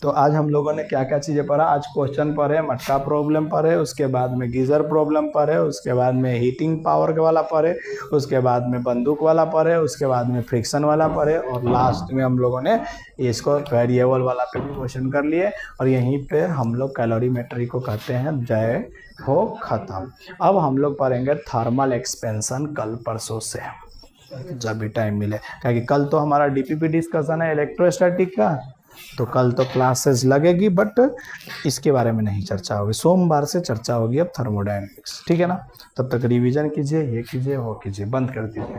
तो आज हम लोगों ने क्या क्या चीज़ें पढ़ा। आज क्वेश्चन पढ़े, मटका प्रॉब्लम पढ़े, उसके बाद में गीज़र प्रॉब्लम पढ़े, उसके बाद में हीटिंग पावर वाला पढ़े, उसके बाद में बंदूक वाला पढ़े, उसके बाद में फ्रिक्शन वाला पढ़े, और लास्ट में हम लोगों ने इसको वेरिएबल वाला पे भी क्वेश्चन कर लिए। और यहीं पे हम लोग कैलोरीमेट्री को कहते हैं जय हो खत्म। अब हम लोग पढ़ेंगे थर्मल एक्सपेंशन कल परसों से, जब भी टाइम मिले, क्योंकि कल तो हमारा डीपीपी डिस्कशन है इलेक्ट्रोस्टैटिक का, तो कल तो क्लासेस लगेगी बट इसके बारे में नहीं चर्चा होगी। सोमवार से चर्चा होगी अब थर्मोडायनेमिक्स, ठीक है ना। तब तक रिवीजन कीजिए, ये कीजिए, वो कीजिए, बंद कर दीजिए।